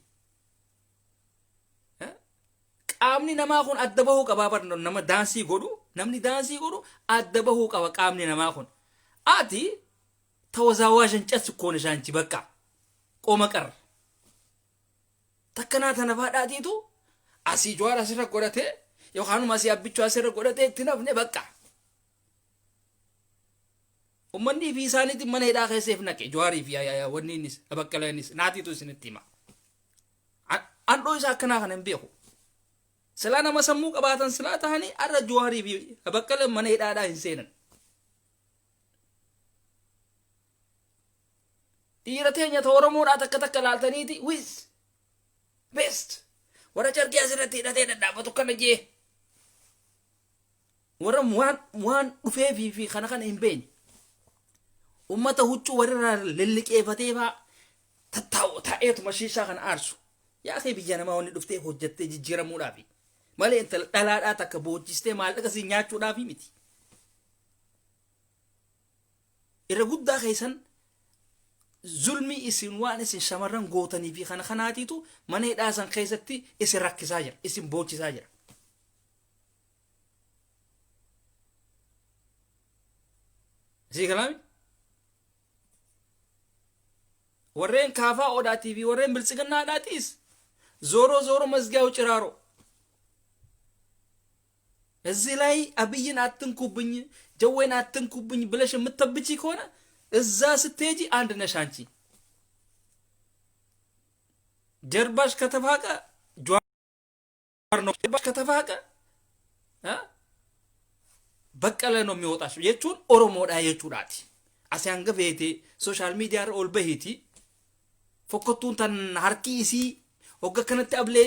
[SPEAKER 1] qaamni namaa kun adda bahuu qabaa bar nama daansii godhu namni daansii godhu adda bahuu qaba qaamni namaa kun ati tawazawaashan cas koon ishaanchi bakka qooma qarra takkanaa tana faadhaatiitu asii jawaar asirra godhate yookaanuma asii abbichuu asirra godhate itti nafne bakka ummanni fi isaaniitti mana hidhaa keesseef naqe jawaarii fi wanni innis baqqalaanis naatiitu isinitti hima andhoo isaa akkanaa kana hin beeku silaa nama sammuu qabaatan silaa tahanii arra jawaarii fi baqqalaan mana hidhaadhaa hin seenan dhiira teenya ta Oromoodhaa takka laaltaniiti wiz best warra carqii asirratti hidhatee dhadhaabatu kana jee warra waan dhufee fi kana hin beekne ummata huccuu warra lelliqeeffatee faa tattaa'u taa'eetuma shiishaa kana aarsu yaa kee biyya namaa wanni dhuftee hojjattee jijjiiramuudhaafi malee intala dhalaadhaa takka boojjistee maallaqa sii nyaachuudhaafi miti irra guddaa keessan zulmi isin waan isin shamarran gootanii fi kana kanaatiitu mana hidhaa san keessatti isin rakkisaa jira isin boochisaa jira isii kalaami warreen kaafaa odaatii fi warreen biltsiginnaadhaatiis zooro mazgiያው ጭራሮ እዚህ ላይ አብይን አትንኩብኝ ጀወይን አትንኩብኝ ብለሽ የምትጠብጪ ከሆነ እዛ ስትሄጂ አንድ ነሽ አንቺ ጀርባሽ ከተፋቀ ጀዋር ነው ጀርባሽ ከተፋቀ በቀለ ነው የሚወጣሽ የቹን ኦሮሞዳ የቹዳቲ አሲያንገ ቤቴ ሶሻል ሚዲያ ኦል በሂቲ ፎከቱን ተን ሀርኪሲ ወገ ከነተ አብሌ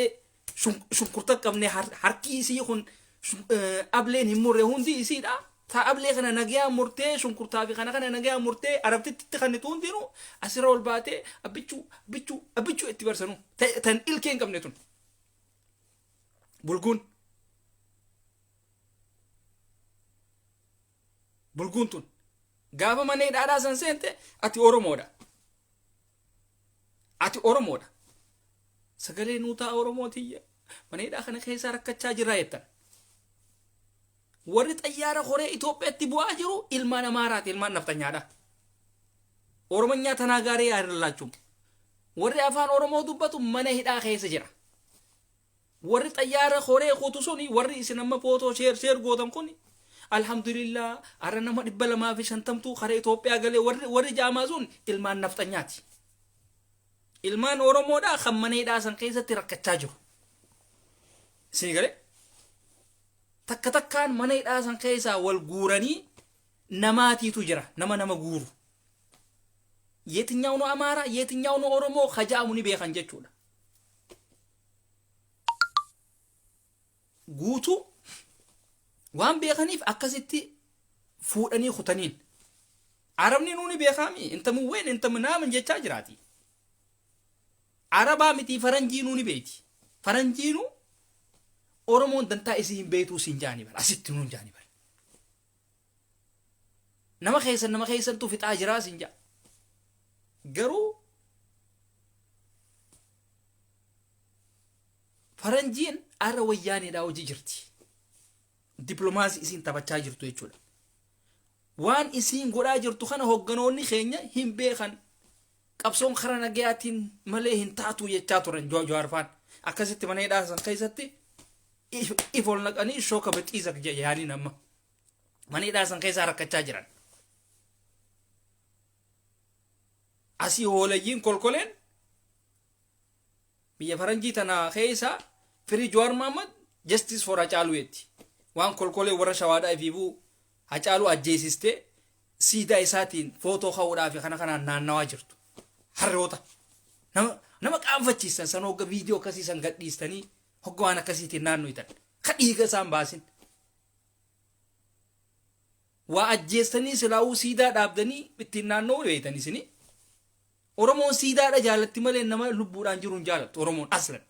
[SPEAKER 1] ሹንኩርተ ቀምኔ ሀርኪሲ ይሁን አብሌን ይሙር ሁንዲ ሲዳ ታአብሌ ከነ ነገያ ሙርቴ ሹንኩርታ ፊ ከነ ነገያ ሙርቴ አረብቲ ትተኸንቱ እንዲኑ አስራውል ባቴ አብቹ እትበርሰኑ ተን ኢልኬን ቀምኔቱን bulguntun gaafa manee dhaadhaa san seente ati oromoodha sagalee nuutaa oromootiyya maneedhaa kana keessaa rakkachaa jirraa jettan warri xayyaara horee Itoophiyaatti bu'aa jiru ilmaan Amaaraati ilmaan naftanyaadha oromonyaa tanaagaaree yaadallaachuun warri afaan oromoo dubbatu mana hidhaa keessa jira warri xayyaara horee kutu suni warri isin amma footoo sheer gootan kuni alhamdulillah ara nama 250 kara Itoophiyaa galee warri jaamaa sun ilmaan nafxanyaati. Ilmaan Oromoodhaa kan mana hidhaa san keessatti rakkachaa jiru. Isin galee takka takkaan mana hidhaa san keessaa wal guuranii namaatiitu jira. Nama guuru. የትኛው ነው አማራ የትኛው ነው ኦሮሞ ከጃሙኒ ቤካን ጀቹዳ ጉቱ ዋን ቤካኒፍ አከሲቲ ፉደኒ ኹተኒን አረብኒ ኑኒ ቤካሚ እንተም ወይን እንተም ናምን ጀቻ ጅራቲ አረባ ሚቲ ፈረንጂ ኑኒ ቤቲ ፈረንጂኑ ኦሮሞን ደንታ ኢሲን ቤቱ ሲንጃኒ በል አሲት ኑን ጃኒ በል ነማ ኸይሰን ቱ ፊጣ ጅራ ሲንጃ garuu faranjiin arra wayyaaneedhaa hojii jirti. Diplomaasii isiin taphachaa jirtu jechuudha. Waan isiin godhaa jirtu kana hogganoonni keenya hin beekan. Qabsoon karaa nagayaatiin malee hin taatu jechaa turan Jawaar faan. Akkasitti mana hidhaa san keessatti ifool naqanii shooka bixiisa yaaniin amma. Mana hidhaa san keessaa rakkachaa jiran. asii hoolayyiin kolkoleen biyya faranjii tana keessa firii Jawaar Mohammad justice for Hacaaluu yetti. Waan kolkolee warra shawaadhaa ifiifuu Hacaaluu ajjeesistee siidaa isaatiin footoo ka'uudhaaf kanaan naannawaa jirtu. Harroota nama qaanfachiisan san hogga viidiyoo akkasii san gadhiistanii hogga waan akkasiitiin naannoo hitan. Ka dhiiga isaan baasin. Waa ajjeestanii silaa'uu siidaa dhaabdanii ittiin naannoo beeytan isinii. Oromoon siidaadha jaalatti malee nama lubbuudhaan jiruun jaalattu Oromoon aslan.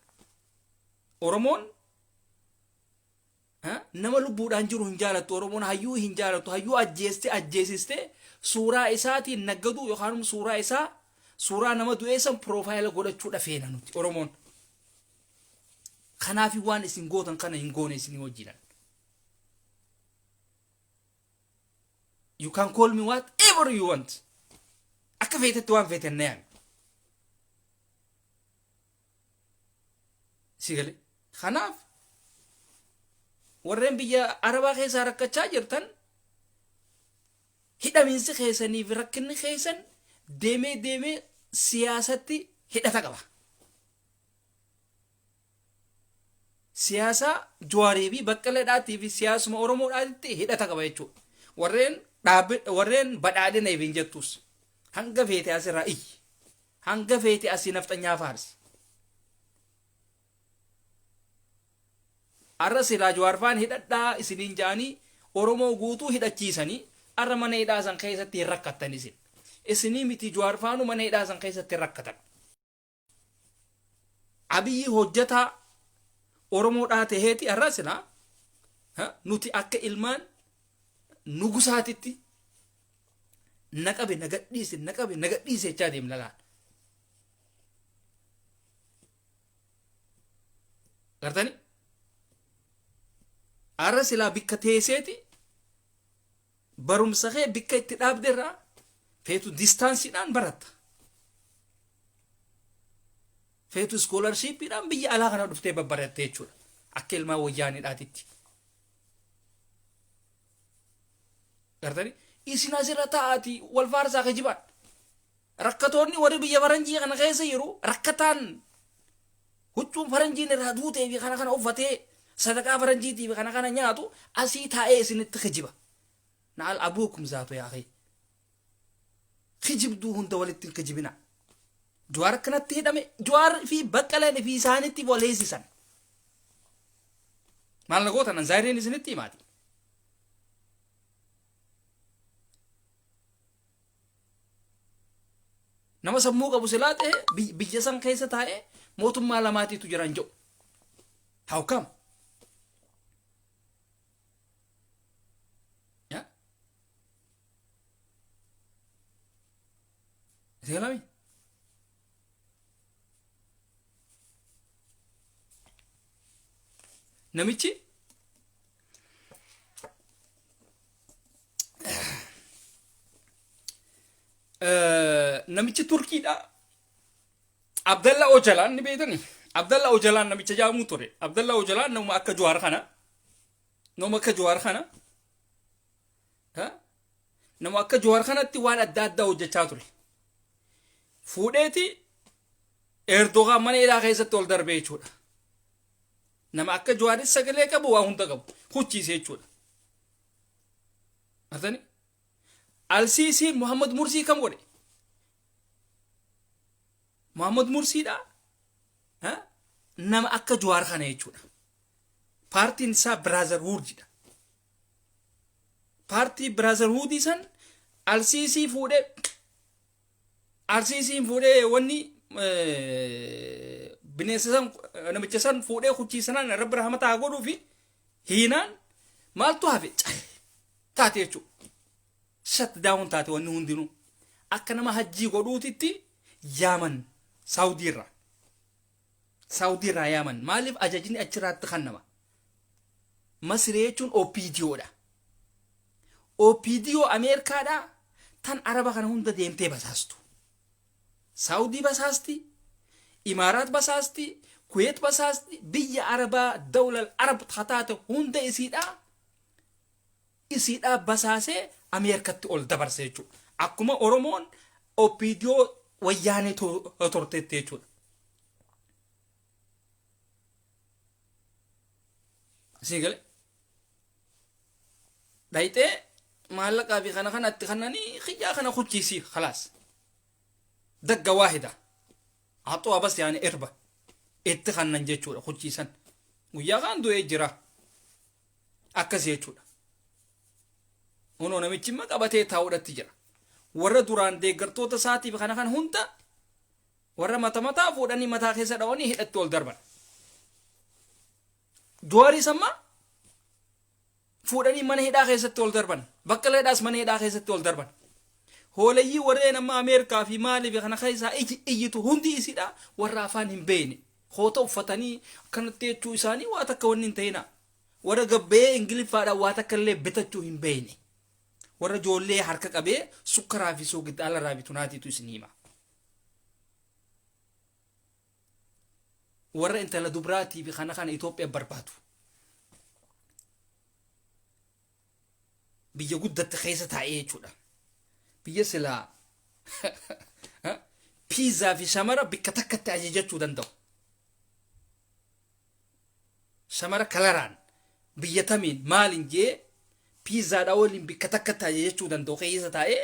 [SPEAKER 1] Oromoon nama lubbuudhaan jiru hin jaalattu Oromoon hayyuu hin jaalattu hayyuu ajjeesiste suuraa isaatiin naggaduu yookaan suuraa isaa suuraa nama du'eessan profaayila godhachuudha feena nuti Oromoon. Kanaaf waan isin gootan kana hin goone isin hojiidhaan. You can call me whatever you want. Akka feetetti waan feeten na yaami. Sigale. Kanaaf warreen biyya Arabaa keessaa rakkachaa jirtan hidhamiinsi keessanii fi rakkinni keessan deemee siyaasatti hidhata qaba. Siyaasa Jawaarii fi Baqqaleedhaatii fi siyaasuma Oromoodhaatti hidhata qaba jechuudha. Warreen badhaadhina hin jettus. Hanga feete asirraa iyyi. Hanga feete asii nafxanyaa faarsi. Arra silaa Jawaar faan hidhadhaa isiniin jaanii Oromoo guutuu hidhachiisanii arra mana hidhaa san keessatti hin rakkattan isin. Isinii miti Jawaar faanu mana hidhaa san keessatti hin rakkatan. Abiyyi hojjetaa Oromoodhaa taheeti arra silaa nuti akka ilmaan nugusaatitti naqabe nagadhiise jechaa deemna laan. Gartani? Arra silaa bikka teesseeti barumsa kee bikka itti dhaabderraa feetu distaansiidhaan baratta. Feetu iskoolarshippiidhaan biyya alaa kana dhuftee babbaratte jechuudha. Akka ilmaa wayyaaniidhaatitti. Gartani? Isin asirra taa'aati wal faarsaa kijibaan. Rakkatoonni warri biyya faranjii kana keessa jiru rakkataan huccuun faranjiin irraa duutee fi kana uffatee sadaqaa faranjiitii fi kana nyaatu asii taa'ee isinitti kijiba. Naal abuukum zaatu yaaqee. Kijibduu hunda walitti hin kijibina. Jawaar akkanatti hidhame Jawaar fi Baqqaleen fi isaanitti waleessisan. Maal na gootan Zaayireen isinitti himaati. Nama sammuu qabu silaa ta'e biyya san keessa taa'ee mootummaa lamaatiitu jiran jedhu. How come? Segalami. Namichi namichi Turkiidha. Abdallah Ocalan ni beektani. Abdallah Ocalan namicha jaamu ture. Abdallah Ocalan nama akka Jawaar kana. nama akka Jawaar kanatti waan adda addaa hojjechaa ture. Fuudheeti Erdogan mana hidhaa keessatti ol darbee jechuudha. Nama akka Jawaaris sagalee qabu waa hunda qabu hucciisee jechuudha. Artani Al-Sisi Muhammad Mursi kam godhe? Muhammad Mursiidha. Nama akka Jawaar kana jechuudha. Paartiin isaa Brotherhoodidha. Paartii Brotherhood san Al-Sisi fuudhee wanni bineensa san namicha san fuudhee hucciisanaan Rabbi rahmataa godhuu fi hiinaan maaltu hafe taate jechuudha. Shut down taate wanni hundinuu akka nama hajjii godhuutitti Yaman Saudi irraa Yaman maaliif ajajni achirraatti kannama? Masree jechuun OPDOdha. OPDO Ameerikaadha tan Araba kana hunda deemtee basaastu. Saudi basaasti, Imaaraat basaasti, Kuwait basaasti, biyya Arabaa dawlal Arab taate hunda isiidha basaasee Ameerikatti ol dabarse jechuudha. Akkuma Oromoon OPDO wayyaanee torteetti jechuudha. Sigale dhayxee maallaqaa fi kana kanatti kannanii xiyyaa kana hucciisii khalaas. Dagga waahida haxoo abas yaani erba itti kannan jechuudha hucciisan. Guyyaa kaan du'ee jira akkasii jechuudha. Hunoo namichi immoo qabatee taa'uudhatti jira. Warra duraan deeggartoota isaatiif kana kan hunda warra mataa fuudhanii mataa keessa dhawanii hidhatti ol darban. Jawaaris amma fuudhanii mana hidhaa keessatti ol darban. Baqqala hidhaas mana hidhaa keessatti ol darban. Hooleyyii warreen amma Ameerikaa fi maaliif kana keessaa iyyitu hundi isiidha warra afaan hin beekne. Hoota uffatanii akkanatti jechuu isaanii waa takka wanni hin ta'ina. Warra gabbee Ingiliffaadhaan waa takka illee bitachuu hin beekne. Warra ijoollee harka qabee sukkaraa fi soogiddaala irraa bitu naatiitu isin hima. Warra intala dubraatii fi kana Itoophiyaa barbaadu. Biyya guddatti keessa taa'ee jechuudha. Biyya silaa piizaa fi shamara bikka takkatti ajajachuu danda'u. Shamara kalaraan biyya tamiin maalin jee piizaadha waliin bikka takkatti ajajachuu danda'u keessa taa'ee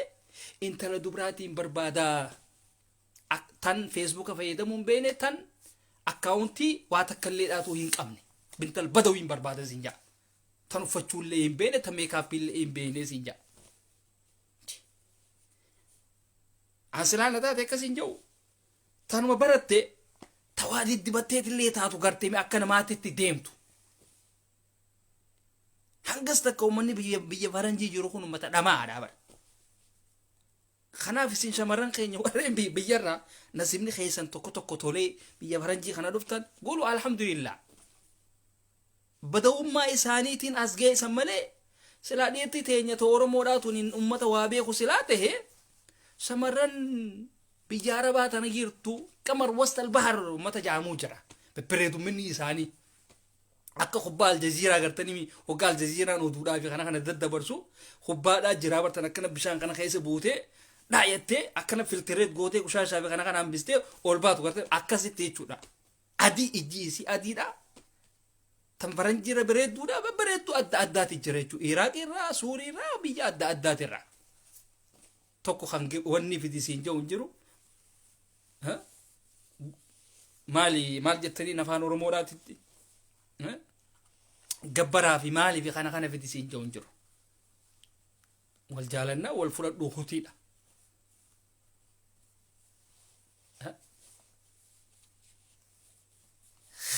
[SPEAKER 1] intala dubraatiin barbaadaa. Tan Feesbuuka fayyadamuun beene tan akkaawuntii waa takka illee dhaatuu hin qabne. Bintal badawiin barbaada siin jaa. Tan uffachuullee hin beene tan meekaappillee hin beene siin jaa. Asilaan taate akkasiin jiru tanuma baratte tawaadii dibatteetillee taatu gartee akka namaatitti deemtu. Hangas takka uummanni biyya faranjii jiru kun uummata dhamaadha bara. Kanaaf isin shamarran keenya warreen biyyarraa nasibni keessan tokko tolee biyya faranjii kana dhuftan gulu alhamdulillah. Badawummaa isaaniitiin as geessan malee silaa dhiirti teenya Oromoodhaatuun uummata waa beeku silaa tahee shamarran biyya Arabaa tana jirtu qamar wastal bahar uummata jaamuu jira. Bebbereedumminni isaanii akka kubbaa Aljaziiraa gartanii hoggaa Aljaziiraan oduudhaa fi kana daddabarsu kubbaadhaa jiraa bartan akkana bishaan kana keessa buutee dhaayattee akkana filtireet gootee kushaashaa fi kana hambistee ol baatu gartee akkasitti jechuudha. Adii ijji isii adiidha. Tan faranjiira bareedduudha babbareeddu adda addaati jira jechuudha. Iraaqirraa, Suuriirraa biyya adda addaatirraa. Tokko kan wanni fidisiin jiru jiru. Maal jettanii afaan Oromoodhaatitti gabbaraa fi maalii fi kana fidisiin jiru. Wal jaalannaa wal fudhadhuu hutiidha.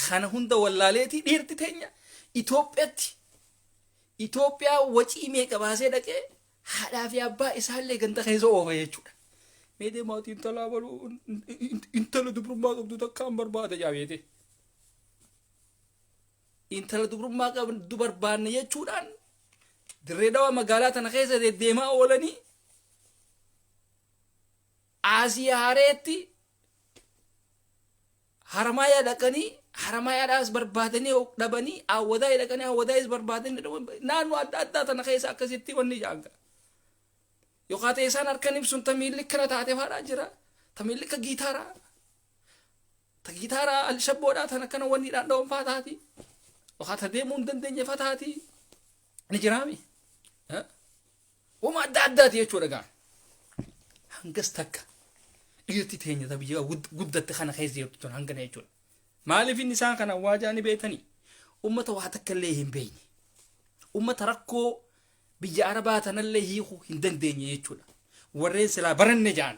[SPEAKER 1] Kana hunda wallaaleetii dhiirti teenya Itoophiyaa wacii meeqa baasee dhaqee haadhaa fi abbaa isaallee ganda keessa oofa jechuudha. Meedee maatii intalaa baluu intala dubrummaa qabdu takkaan barbaada jaabeete. Intala dubrummaa qabdu barbaanne jechuudhaan dirree dawaa magaalaa tana keessa deddeemaa oolanii Aasiyaa Haareetti Haramaayaa dhaqanii Haramayaadhaas barbaadanii dhabanii Awwadaa dhaqanii Awwadaayis barbaadanii naannoo adda addaa tana keessa akkasitti wanni jaanga. yookaan ta'e isaan harkan ibsuun tamiilli kana taate faadhaa jira tamiilli ka gitaaraa ta gitaaraa alshabboodhaa tana kana wanniidhaan dhawwan faataati yookaan ta deemuu hin dandeenye faataati ni jiraami wama adda addaati jechuudha gaa hangas takka dhiirti teenya ta biyya guddatte kana keessa jirtu tun hangana jechuudha maaliif inni isaan kana waajaa ni beetanii ummata waa takka illee hin beekne ummata rakkoo biyya arabaa tanallee hiikuu hin dandeenye jechuudha warreen silaa baranne jaan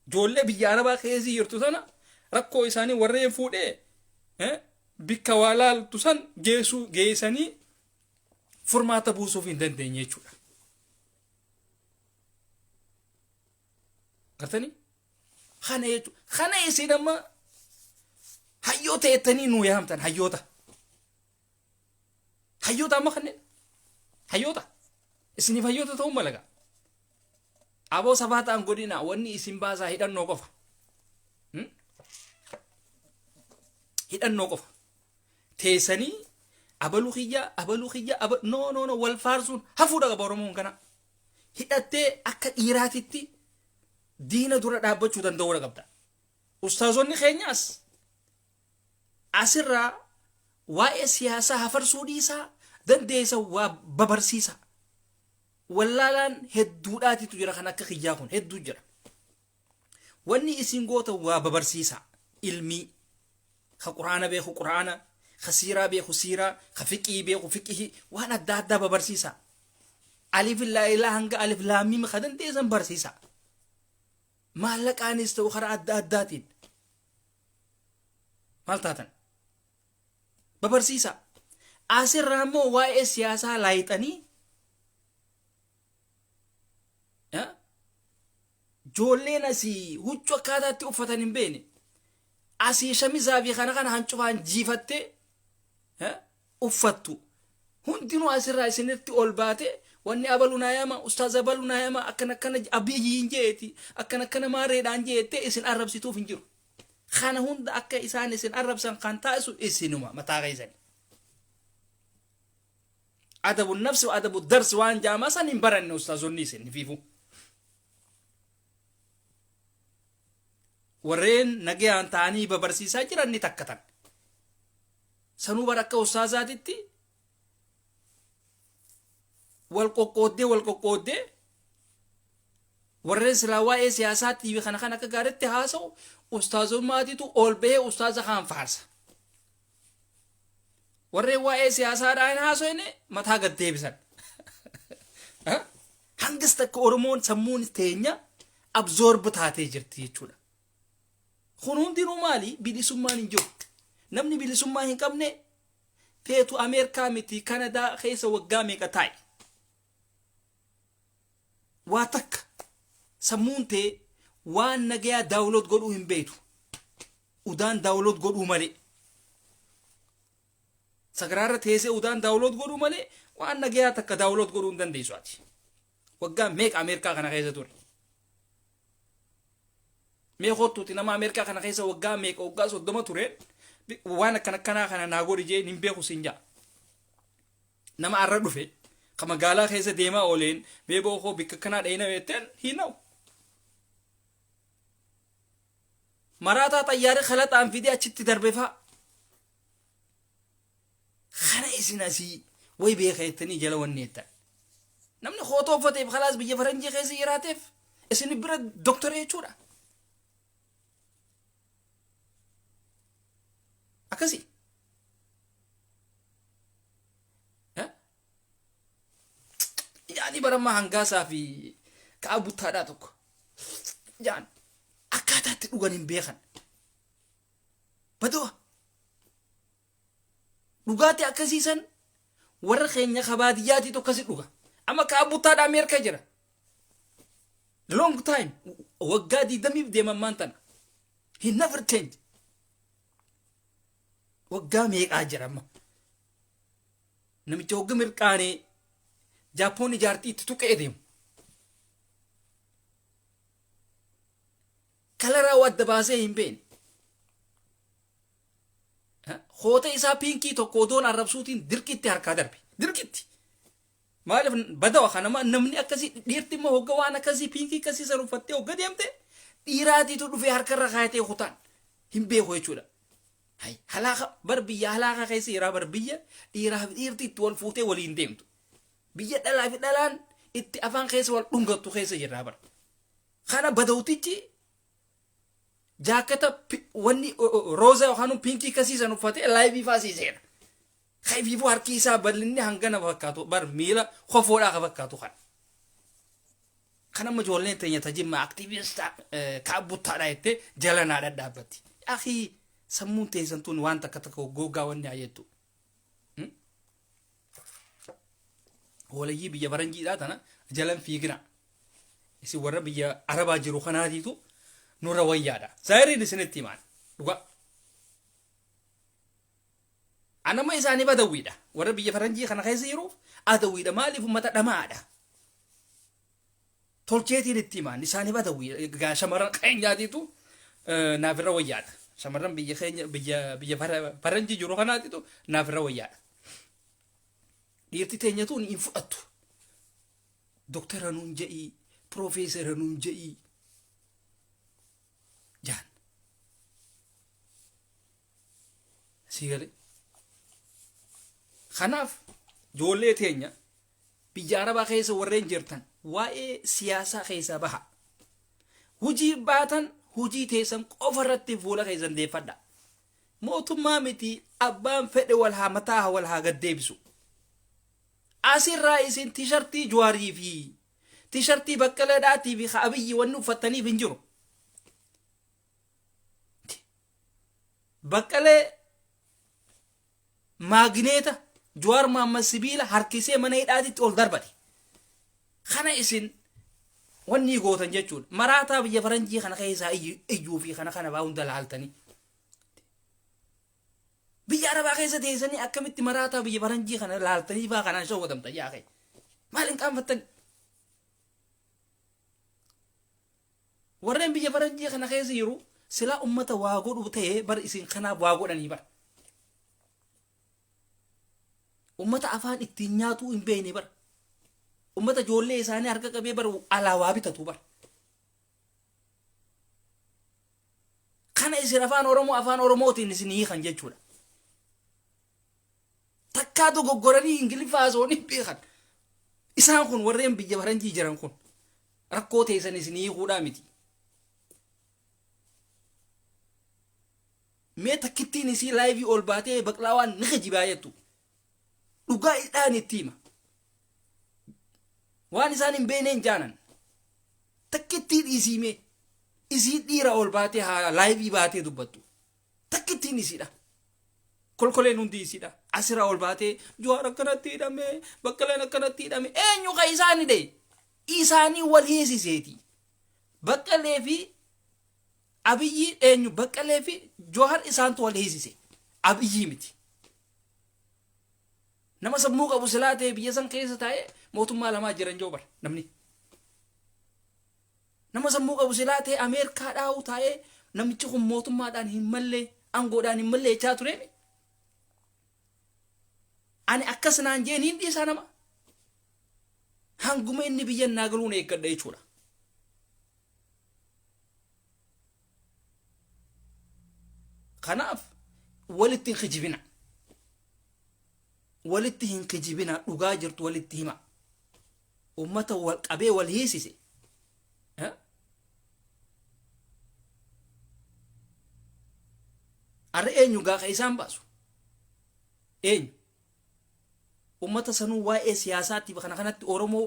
[SPEAKER 1] ijoollee biyya arabaa keessa jirtu sana rakkoo isaanii warreen fuudhee bikka waa laaltu san geessanii furmaata buusuuf hin dandeenye jechuudha gartanii kana jechuudha kana isin amma hayyoota jettanii nuu yaamtan hayyoota amma kanneen hayyoota isiniif hayyoota ta'uu malaga aboo sabaa ta'an godina wanni isin baasaa hidhannoo qofa hidhannoo qofa teessanii abaluu kiyya no wal faarsuun hafuudha qaba oromoon kana hidhattee akka dhiiraatitti diina dura dhaabbachuu danda'uudha qabda ustaazonni keenyaas asirraa waa'ee siyaasaa hafarsuu dhiisaa dandeessa waa babarsiisa wallaalaan hedduudhaatitu jira kan akka kiyyaa kun hedduu jira wanni isin goota waa babarsiisa ilmii ka quraana beeku quraana ka siiraa beeku siiraa ka fiqii beeku fiqii waan adda addaa babarsiisa alif laa hanga alif laamim ka dandeessan barsiisa maallaqaanis ta'u karaa adda addaatiin maal taatan babarsiisa asirraa immoo waa'ee siyaasaa laayixanii ijoolleen asii huccuu akkaataatti uffatan hin beekne asii shamizaa fi kana hancufaan jiifattee uffattu hundinuu asirraa isinitti ol baate wanni abaluu naayama ustaaz abaluu naayama akkana abiyyiin jeeti akkana maareedhaan jeettee isin arrabsituuf hin jiru kana hunda akka isaan isin arrabsan kan taasisu isinuma mataa keessan adabu nafsi wa adabu darsi waan jaamaa san hin baranne ustaazonni isin fiifu warreen nagayaan ta'anii babarsiisaa jiran ni takkatan sanuu barakka ustaazaatitti wal qoqqooddee warreen silaa waa'ee siyaasaatti kana akka gaariitti haasa'u ustaazummaatitu ol bahee ustaaza kaan faarsa warreen waa'ee siyaasaadhaan haasa'ine mataa gad deebisan hangas takka oromoon sammuun teenya abzoorb taatee jirti jechuudha kun hundinuu maali bilisummaan hin jiru namni bilisummaa hin qabne feetu ameerikaa miti kanadaa keessa waggaa meeqa taa'e waa takka sammuun tee waan nagayaa daawulood godhuu hin beektu udaan daawulood godhuu malee sagaraarra teessee udaan daawulood godhuu malee waan nagayaa takka daawulood godhuu hin dandeessu ati waggaa meeqa ameerikaa kana keessa ture mee hottuuti nama ameerikaa kana keessa waggaa meeqa waggaa 30 ture waan akkanaa kana naa godhi jee hin beeku siin jaa nama arra dhufe ka magaalaa keessa deemaa ooleen mee bookoo bikka kanaa dheena beekteen hiinaw maraataa xayyaaree khalaxaan fidee achitti darbeefaa kana isin asii way beeka jettanii jala wanni jettan namni hootoo uffateef khalaas biyya faranjii keessa jiraateef isin bira doktoree jechuudha akkasi yaani barammaa hangaasaa fi ka'a buttaadhaa tokko jaan akkaataatti dhugan hin beekan badu'a dhugaatti akkasiisan warra keenya kabaadiyyaatiitu akkasi dhuga amma ka'a buttaadhaa ameerikaa jira long time waggaa 20 deemammaan tana he never change waggaa meeqaa jira amma namicha hogga mirqaanee Jaapoon ijaartii itti tuqee deemu kalaraa wadda baasee hin beekne hoota isaa piinkii tokko odoon arrabsuutiin dirqitti harkaa darbe dirqitti maaliif badawa kanama namni akkasii dhiirti immoo hogga waan akkasii piinkii akkasii san uffattee hogga deemte dhiiraatiitu dhufee harkarra kaayatee kutaan hin beeku jechuudha. Hay halaaqa bar biyya halaaqa keessa jiraa bar biyya dhiiraa fi dhiirti itti wal fuutee waliin deemtu. Biyya dhalaa fi dhalaan itti afaan keessa wal dhungattu keessa jirraa bar. Kana badawtichi jaakata wanni rooza yookaan piinkii akkasii san uffatee laayivii faasiseera. Khayfiifu harki isaa bal'inni hangana fakkaatu bar miila qofoodhaa fakkaatu kan. Kana majoolleen teenya tajimma aktiivista kaabuttaadha jettee jalanaadha dhaabbatti. Akhi sammuun teessan tun waan takka takka gogaa wanni ayettu. Walayyii biyya faranjiidhaa tana jalan fiigina. Isi warra biyya arabaa jiru kanaatiitu nurra wayyaadha. Zaahiriin isinitti himaan dhugaa. Anama isaanii badawwiidha. Warra biyya faranjii kana keessa jiruuf adawwiidha. Maaliif uummata dhamaadha? Tolcheetiin itti himaan isaanii badawwiidha. Shamarran keenyaatiitu naafirra wayyaadha. Shamarran biyya keenya biyya faranjii jiru kanaatiitu naafirra wayyaadha. Dhiirti teenyatuun hin fudhattu. Doktara nuun jedhii, piroofeesara nuun jedhii. Jaan. Siigalee. Kanaaf ijoollee teenya biyya arabaa keessa warreen jirtan waa'ee siyaasaa keessaa baha. Hujii baatan hujii teessan qofa irratti fuula keessan deeffadha. Mootummaa miti abbaan fedhe wal haa mataa wal haa gaddeebisu. Asirraa isin tishartii Jawaarii fi tishartii Baqqalaadhaatii fi Abiyyi wanni uffataniif hin jiru. Baqqalee maagneeta Jawaar Mohammad sibiila harkisee mana hidhaatitti ol darbate. Kana isin wanni gootan jechuudha. Maraataa biyya faranjii kana keessaa iyyuu fi kana baa hunda laaltanii. Biyya arabaa keessa teessanii akkamitti maraataa biyya faranjii kana laaltanii faa kanaan shawwatamtan yaa kee. Maaliin qaanfattan? Warreen biyya faranjii kana keessa jiru silaa ummata waa godhu ta'ee bar isin kanaaf waa godhanii bar. Ummata afaan ittiin nyaatuu hin beekne bar. Ummata ijoollee isaanii harka qabee bar alaawaa bitatu bar. Kana isin afaan Oromootiin isin hiikan jechuudha. Takkaatu goggoranii Ingiliffaa osoon hin beekan. Isaan kun warreen biyya faranjii jiran kun rakkoo teessan isin hiikuudhaa miti. Mee takkittiin isii laayivii ol baatee baqlaawaan ni hajibaa jettu. Dhugaa idhaan itti hima. Waan isaan hin beekneen jaanan. Takkittiin isiimee isii dhiira ol baatee haa laayivii baatee dubbattu. Takkittiin isiidha. Kolkoleen hundi isiidha. Asirraa ol baatee Jawaar akkanatti hidhame, Baqqaleen akkanatti hidhame. Eenyu ka isaani dhe? Isaanii wal hiisiseeti. Baqqalee fi Abiyyi eenyu Baqqalee fi Jawaar isaantu wal hiisise. Abiyyi miti. Nama sammuu qabu silaa ta'e biyya san keessa taa'ee mootummaa lamaa jiran joo bar namni. Nama sammuu qabu silaa ta'e Ameerikaa dhaa'u taa'ee namichi kun mootummaadhaan hin mallee aangoodhaan hin mallee jechaa tureemi. Ani akkas naan jeen hin dhiisaa nama. Hanguma inni biyyan naa galuun eeggadha jechuudha. Kanaaf walitti hin kijibina. Walitti hin kijibina dhugaa jirtu walitti hima. Ummata wal qabee wal hiisise. Arra eenyu gaafa isaan baasu? Eenyu? Ummata sanuu waa'ee siyaasaatiif kana kanatti Oromoo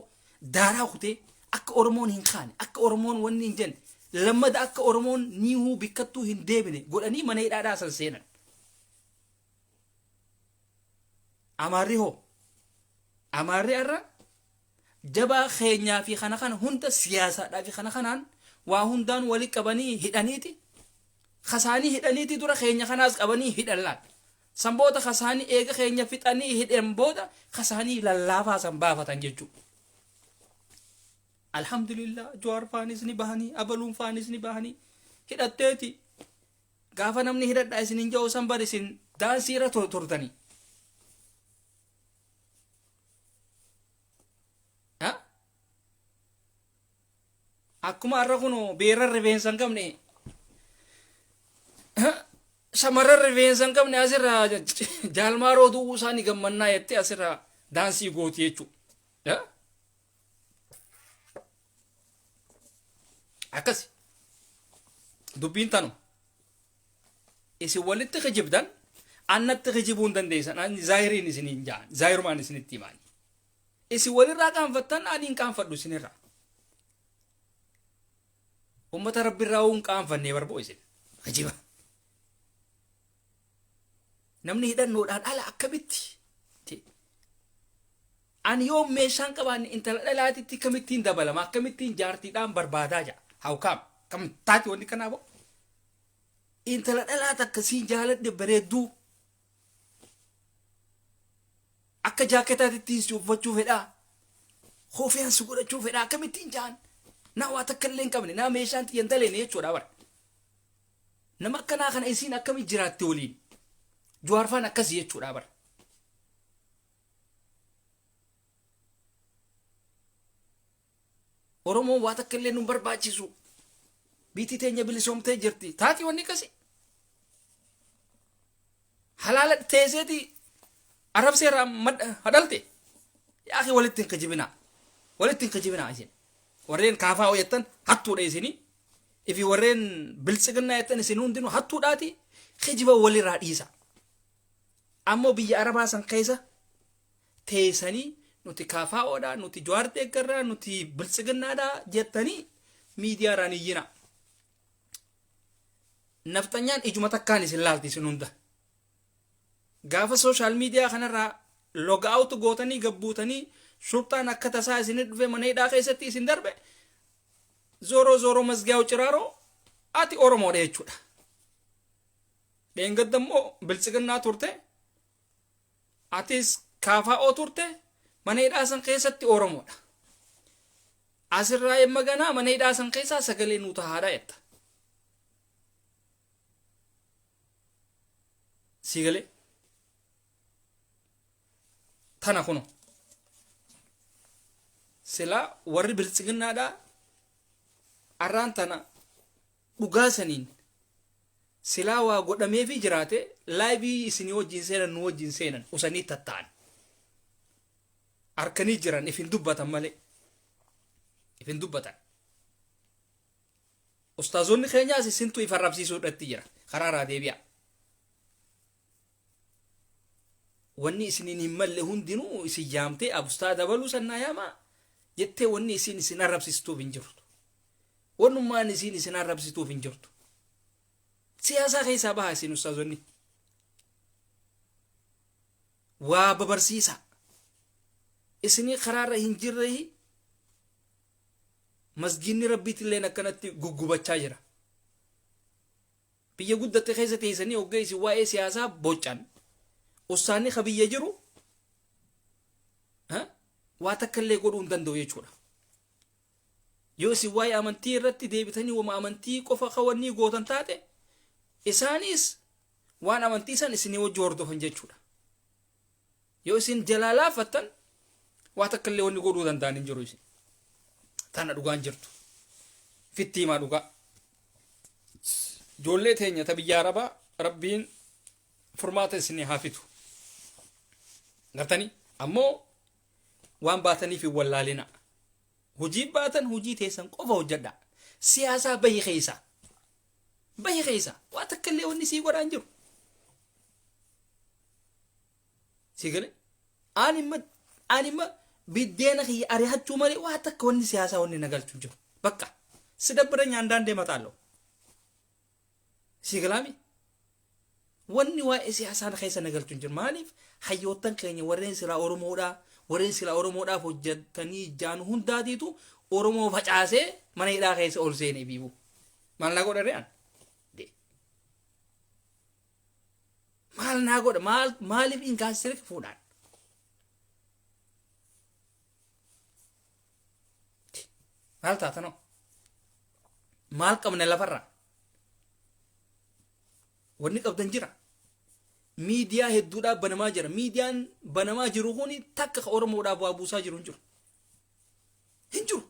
[SPEAKER 1] daaraa kutee akka Oromoon hin kaane, akka Oromoon wanni hin jenne, lammada akka Oromoon niihuu bikkattuu hin deebine godhanii mana hidhaadhaa san seenan. Amaarri hoo? Amaarri arra jabaa keenyaa fi kana hunda siyaasaadhaa fi kanaan waa hundaan wali qabanii hidhaniiti. Khasaanii hidhaniiti dura keenya kanaas qabanii hidhan. Samboota khasaanii eega keenya fixanii hidhan booda khasaanii lallaafaa san baafatan jechuudha. Alhamdulillah Jawaar faanis ni bahanii, Abaluun faanis ni bahanii hidhatteeti. Gaafa namni hidhadhaa isin hin jiru san bari isin daansiirra turtanii. akkuma har'a kun beera rifeensa hin qabne shamarran rifeensa hin qabne asirraa jaalmaaroo du'uu isaanii gammannaa jettee asirraa daansii gooti jechuudha. Akkasi dubbiin tanu isin walitti kijibdan annatti kijibuu hin dandeessan ani zaahiriin isiniin jaan zaahirumaan isinitti himaan isin walirraa qaanfattan ani hin qaanfadhu isinirraa ummata rabbiirraa hin qaanfannee barboo isin kijiba namni hidhannoodhaan ala akkamitti ani yoo meeshaan qabaanne intala dhalaatitti kamittiin dabalama akkamittiin jaartiidhaan barbaadaa jira hawkaam kam taati wanni kanaafoo intala dhalaata akkasiin jaaladhe bareedduu akka jaaketaatitti uffachuu fedhaa koofiyaan si godhachuu fedhaa akkamittiin jaan naa waa takka illee hin qabne naa meeshaan xiyyan taleen jechuudha bara nama akkanaa kana isiin akkamitti jiraatti waliin juwaarfaan akkasii jechuudha bara Oromoon waa takka illee nu barbaachisu biitii teenya bilisoomtee jirti taati wanni kasi halaala teeseeti arab seera hadalte yaa akhi walittiin kijibinaa isin warreen kaafaa hoyattan hattuudha isini ifi warreen biltsiginnaa yattan isin hundinuu hattuudhaati kijiba walirraa dhiisa ammoo biyya arabaa san keessa teessanii nuti kaafaa oodhaa nuti jawaar deeggarraa nuti biltsiginnaadhaa jettanii miidiyaaraan iyyina naftanyaan ijuma takkaan isin laalti isin hunda gaafa sooshaal miidiyaa kanarraa log out gootanii gabbuutanii shurtaan akka tasaa isin dhufe mana hidhaa keessatti isin darbe zooroo mazgiyaa'u ciraaroo ati oromoodha jechuudha dheengaddammoo biltsiginnaa turte atis kaafaa oo turte mana hidhaa san keessatti oromoodha asirraa yemma ganaa mana hidhaa san keessaa sagalee nuu tahaadha jetta sigalee tana kuno sila warri biltsiginnaadhaa arraan tana dhugaasaniin silaa waa godhameefi jiraate laayibii isinii wajjin seenan nu wajjin seenan usanii tatta'an arkanii jiran ifin dubbatan malee ifin dubbatan ustaazonni keenyaas isintu ifa rabsiisuudhatti jira karaaraa deebi'a wanni isiniin hin malle hundinuu isin yaamtee abustaa dabaluu sannaa yaamaa jettee wanni isin arrabsistuuf hin jirtu wannummaan isin arrabsituuf hin jirtu siyaasaa keessaa baha isin ustaazonni waa babarsiisa isinii karaarra hin jirrehi masjidni rabbiitilleen akkanatti guggubachaa jira biyya guddatte keessa teessanii hoggaa isin waa'ee siyaasaa boccan ustaanni kabiyya jiru waa takka illee godhuu hin danda'u jechuudha yoo isin waa'ee amantii irratti deebitanii wama amantii qofa kawannii gootan taate isaanis waan amantii san isinii wajji hordofan jechuudha yoo isin jalaa laafattan waa takka illee wanni godhuu danda'an hin jiru isin tana dhugaan jirtu fitti himaa dhugaa ijoollee teenya ta biyya arabaa rabbiin furmaata isinii haa fitu gartanii ammoo waan baataniif hin wallaalina hujii baatan hujii teessan qofa hojjedha siyaasaa bahi keessa waa takka illee wanni sii godhaan jiru sii gale aanimma biddeena kiyya ari'achuu malee waa takka wanni siyaasaa wanni nagalchuu jiru bakka si dabbara nyaandaan deemaxaallo sii galaami wanni waa'ee siyaasaa keessa nagalchuu jiru maaliif hayyoottan keenya warreen silaa oromoodhaaf hojjetanii jaanu hundaatiitu oromoo facaasee mana hidhaa keessa ol seenee biibu maal naa godha re'an maal naa godha maaliif inkaasire fuudhaan maal taatanoo maal qabne lafarraa wanni qabdan jira miidiyaa hedduudhaaf banamaa jira miidiyaan banamaa jiru kuni takka oromoodhaaf waa buusaa jiru hin jiru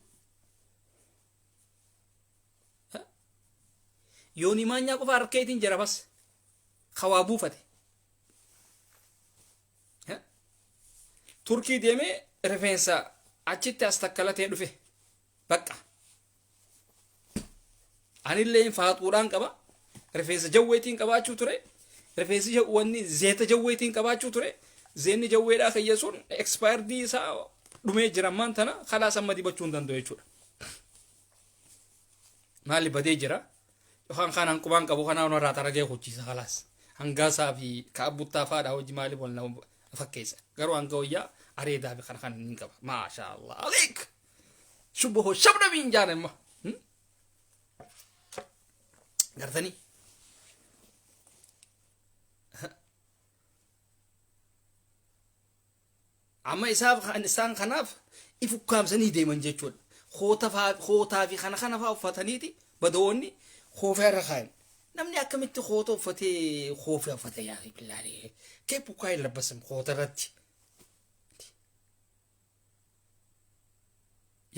[SPEAKER 1] yooni maanyaa qofa harkeetiin jira bas khawaa buufate turkii deemee rifeensa achitti as takkalatee dhufe bakka anillee faaxuudhaan qaba rifeensa jawweetiin qabaachuu ture rifeensi wanni zeeta jawweetiin qabaachuu ture zeenni jawweedhaa kayyesuun expired isaa dhumee jira ammaan tana khalaas amma dibachuu hin danda'u jechuudha maali badee jira yookaan kanaan qubaan qabu kanaan warraa taragee hojiisa khalaas hangaasaa fi kaabuttaa faadhaa hojii maaliif wal nama fakkeessa garuu hanga wayyaa areedaa fi kana hin qaba maasha Allah aleek shubaho shabna min jaanamma gartanii amma isaan kanaaf ifukkaamsanii deeman jechuudha khootaa fi kana faa uffataniiti badoonni khoofaa irra kaayan namni akkamitti khoota uffatee khoofaa uffate yaa billahi keep ukkaay labbasam khoota irratti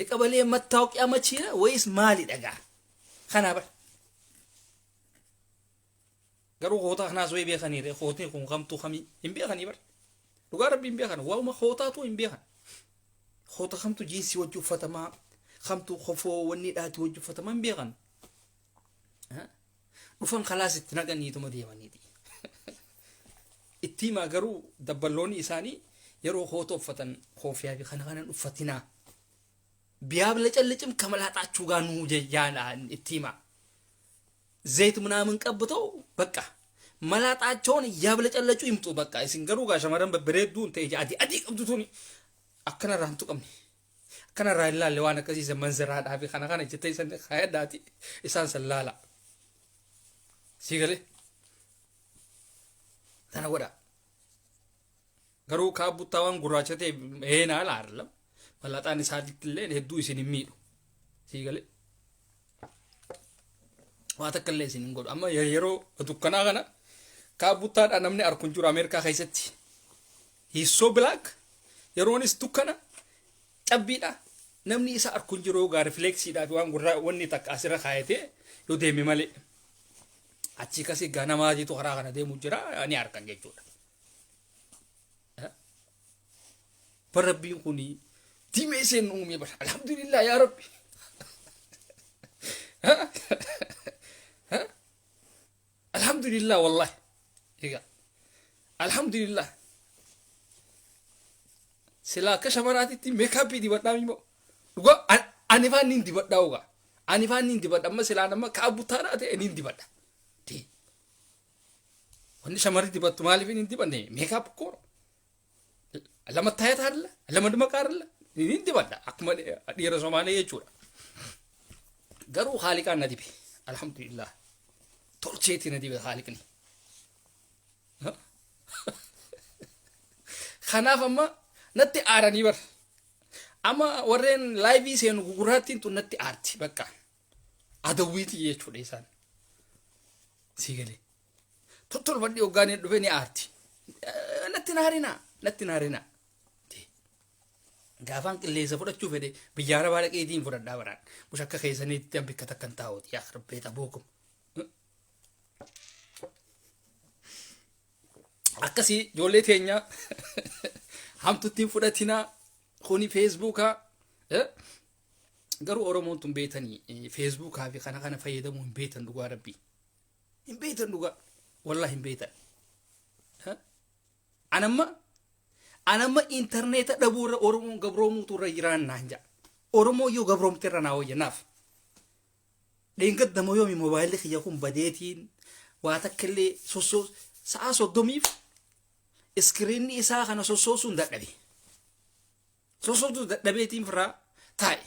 [SPEAKER 1] የቀበሌ መታወቂያ መቼ ነው ወይስ ማሊ ደጋ خنابر قالوا خوتا خناس وي بيخني ري خوتي كون خمتو خمي ام بيخني بر لو ربي ام بيخن واو ما خوتاتو ام بيخن خوتا خمتو جيسي وجو فتما خمتو خفو وني دات وجو فتما ام بيخن ها وفن خلاص تنغني تو مدي وني دي اتيما غرو دبلوني اساني يرو خوتو فتن خوفيا بي خنخنن فتنا بياب لچلچم ከመላጣቹ ጋር ነው ጀያና ኢቲማ ዘይት ምናምን ቀብተው በቃ መላጣቸውን ያብለጨለጩ ይምጡ በቃ ሲንገሩ ጋር ሸመረን በብሬዱ እንተ አዲ ቀብቱኒ አከና ራንቱ ቀም አከና ራይላ ለዋና ከዚ ዘመንዘራ ዳፊ خنا ጀተይ ሰንደ ኻያዳቲ ኢሳን ሰላላ ሲገለ ተናወዳ ገሩ ካቡታዋን ጉራቸቴ ኤናል አይደለም መላጣን ሳድክለን ሄዱ ይስን የሚሉ ሲገለ ዋተከለ ይስን እንጎዱ አማ የሮ በዱከና ገና ካቡታዳ ነምኔ አርኩንጁር አሜሪካ ከይሰቲ ሂሶ ብላክ የሮንስ ዱከና ጨቢዳ ነምኒ ኢሳ አርኩንጅሮ ጋር ሪፍሌክስ ዳት ዋን ጉራ ወኒ ተቃስረ ካየቴ ዮዴሚ ማለ አቺ ከሲ ጋና ማጂ ቶ ኸራ ገና ደሙ ጅራ አኒ አርከን ጀቹዳ በረቢ ኩኒ تيميسن أمي بس الحمد لله يا ربي ها الحمد لله والله يا الحمد لله سلا كشمرات تي ميك اب دي بدامي مو لو اني فانين دي بداوغا اني فانين دي بدام سلا نما كابوتانا تي انين دي بدا تي وني شمرات دي بد مالي فين دي بني ميك اب كور لما تايت هادلا لما دمك هادلا نيندي بدا اكمل دير زمانه يجورا غرو خالق النبي الحمد لله تورچيتي ندي خالقني خنافما نتي اراني بر اما ورين لايفي سين غوراتين تو نتي ارتي بقى ادويتي يچودي سان سيغلي توتول بدي اوغاني دوبني ارتي نتي نارينا غافان كليزا فدچو فدي بيارا بالقيدين فددا بران مشكك خيسني تم بكتكنتاوت يا خرب بيت ابوكم akasi jolle teenya hamtutti fudhatina khoni facebooka garu oromo tum betani facebooka fi kana fayyadamu betan duga rabbi in betan duga wallahi in betan anama internet dabura oromo gabromu turra jiran nanja oromo yo gabrom tirana wo yanaf dengat damo yo mi mobile khiyakum badetin wa takle soso saa sodomif screen isa kana soso sun dadabi soso du dadabi tim fra tai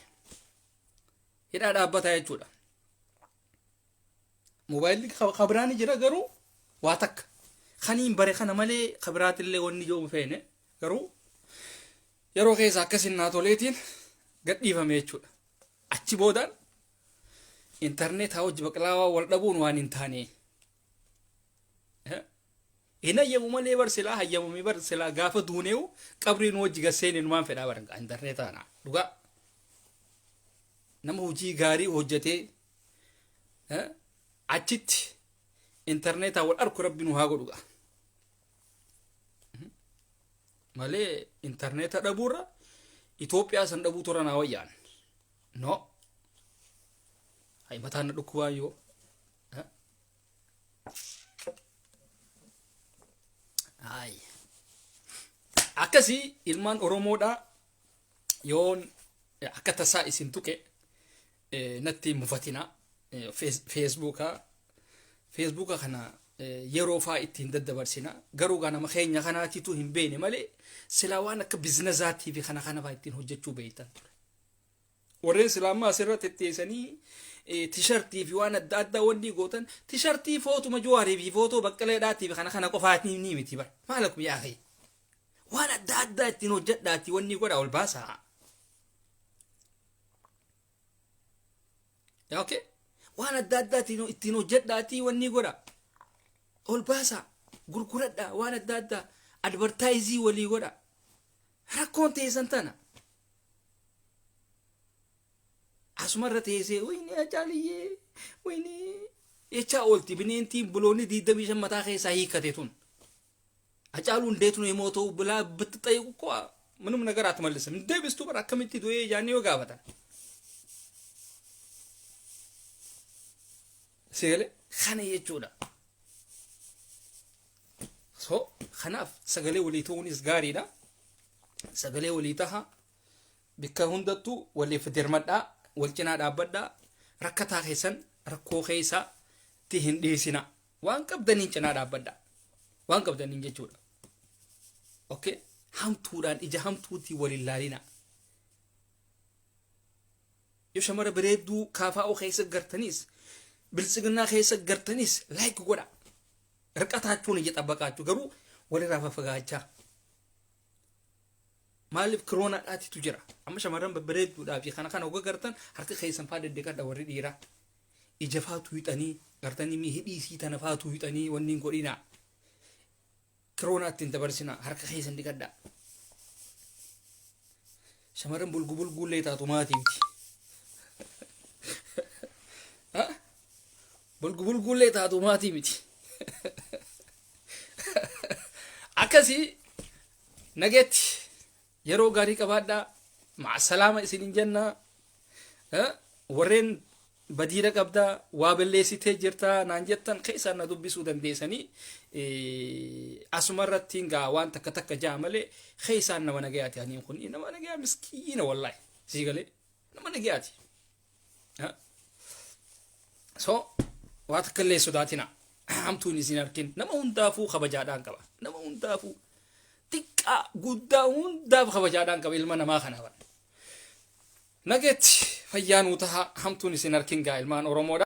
[SPEAKER 1] ida da abata yachuda mobile khabrani jira garu watak khanin bare khana male khabrat le wonni jo fene garu yaro keessa akkasinna toleetiin gadhiifame jechuudha achi boodaan internet hawji baqlaawaa wal dhabuun waan hin taane ina yemu malee barsila hayyamu mi barsila gaafa duuneewu qabriin wajji gaseenin waan fedhaa baran internet ana dhuga nama hojii gaarii hojjete achitti interneetaa wal arku rabbi nu haa godhuga malee interneeta dhabuurra Itoophiyaa san dhabuu tura naa wayyaan no hay mataan na dhukkubaa yoo ay akkasii ilmaan Oromoodha yoon akka tasaa isin tuqe natti mufatina Facebooka kana yeroo faa ittiin daddabarsina garuu ganama keenya kanaatitu hin beene malee silaa waan akka biizinasaatii fi kana faa ittiin hojjechuu beeytan warreen silaamaa asirratti teessanii tishartii fi waan adda addaa wanni gootan tishartii footuma Jawaarii fi footoo Baqqaleedhaatii fi kana qofaatii ni miti bar maalakum yaa akhi waan adda addaa ittiin hojjedhaati wanni godha ol baasaa yaa okay waan adda addaa ittiin hojjedhaati wanni godha ol baasaa gurguradha waan adda addaa advertaayizii walii godha rakkoon teessan tana asumarra teessee wayni ajaaliyee wayni echaa oolti bineentiin buloonni 25 mataa keessaa hiikkate tun ajaaluun deetun immoo ta'u bilaa bittaxayiqu ko ምንም ነገር አትመልስም እንደ ቢስቱ በር አከምቲ ዶዬ ያኔ ወጋበታል ሲገለ خانه يجودا so خناف سغلي وليتونيس غاريدا سغلي وليتها بك هندتو ولي فدرمدا ولجنا دابدا ركتا خيسن ركو خيسا تهنديسنا وان قبدني جنا دابدا وان قبدني جودا اوكي همتودان اجا همتوتي وللالينا يشمر بريدو كافا او خيس غرتنيس بالصغنا خيس غرتنيس لايك غودا رقاتاچون እየጠበቃችሁ ገሩ ወደ ራፈፈጋቻ ማልፍ ኮሮና ዳቲ ቱጅራ አመሻ ማረም በብሬድ ዳፊ ካና ወገርተን ሀርከ ከይሰን ፋደ ደቀዳ ወሪ ዲራ ይጀፋቱ ይጠኒ ገርተኒ ሚ ሂዲ ሲተነፋቱ ይጠኒ ወኒን ጎዲና ኮሮና ተንተበርሲና ሀርከ ከይሰን ዲቀዳ ሸመረም ቡልጉቡል ጉሌታቱ ማቲምቲ ቡልጉቡል ጉሌታቱ ማቲምቲ akasi naget yero gari qabada ma salama isinin janna warren badira qabda wa bellesite jirta nanjettan khaysan na dubbisu dandeesani asumarratinga wan takka jamale khaysan na wanagayati ani kun ina wanagaya miskina wallahi sigale na wanagayati so wat kalle sudatina hamtuni sinarkin nama hundaafuu kabajaadhaan qaba nama hundaafuu xiqqaa guddaa hundaaf kabajaadhaan qaba ilma namaa kana nagetti fayyaanuu taha hamtuni sinarkin gaa ilmaan Oromoodha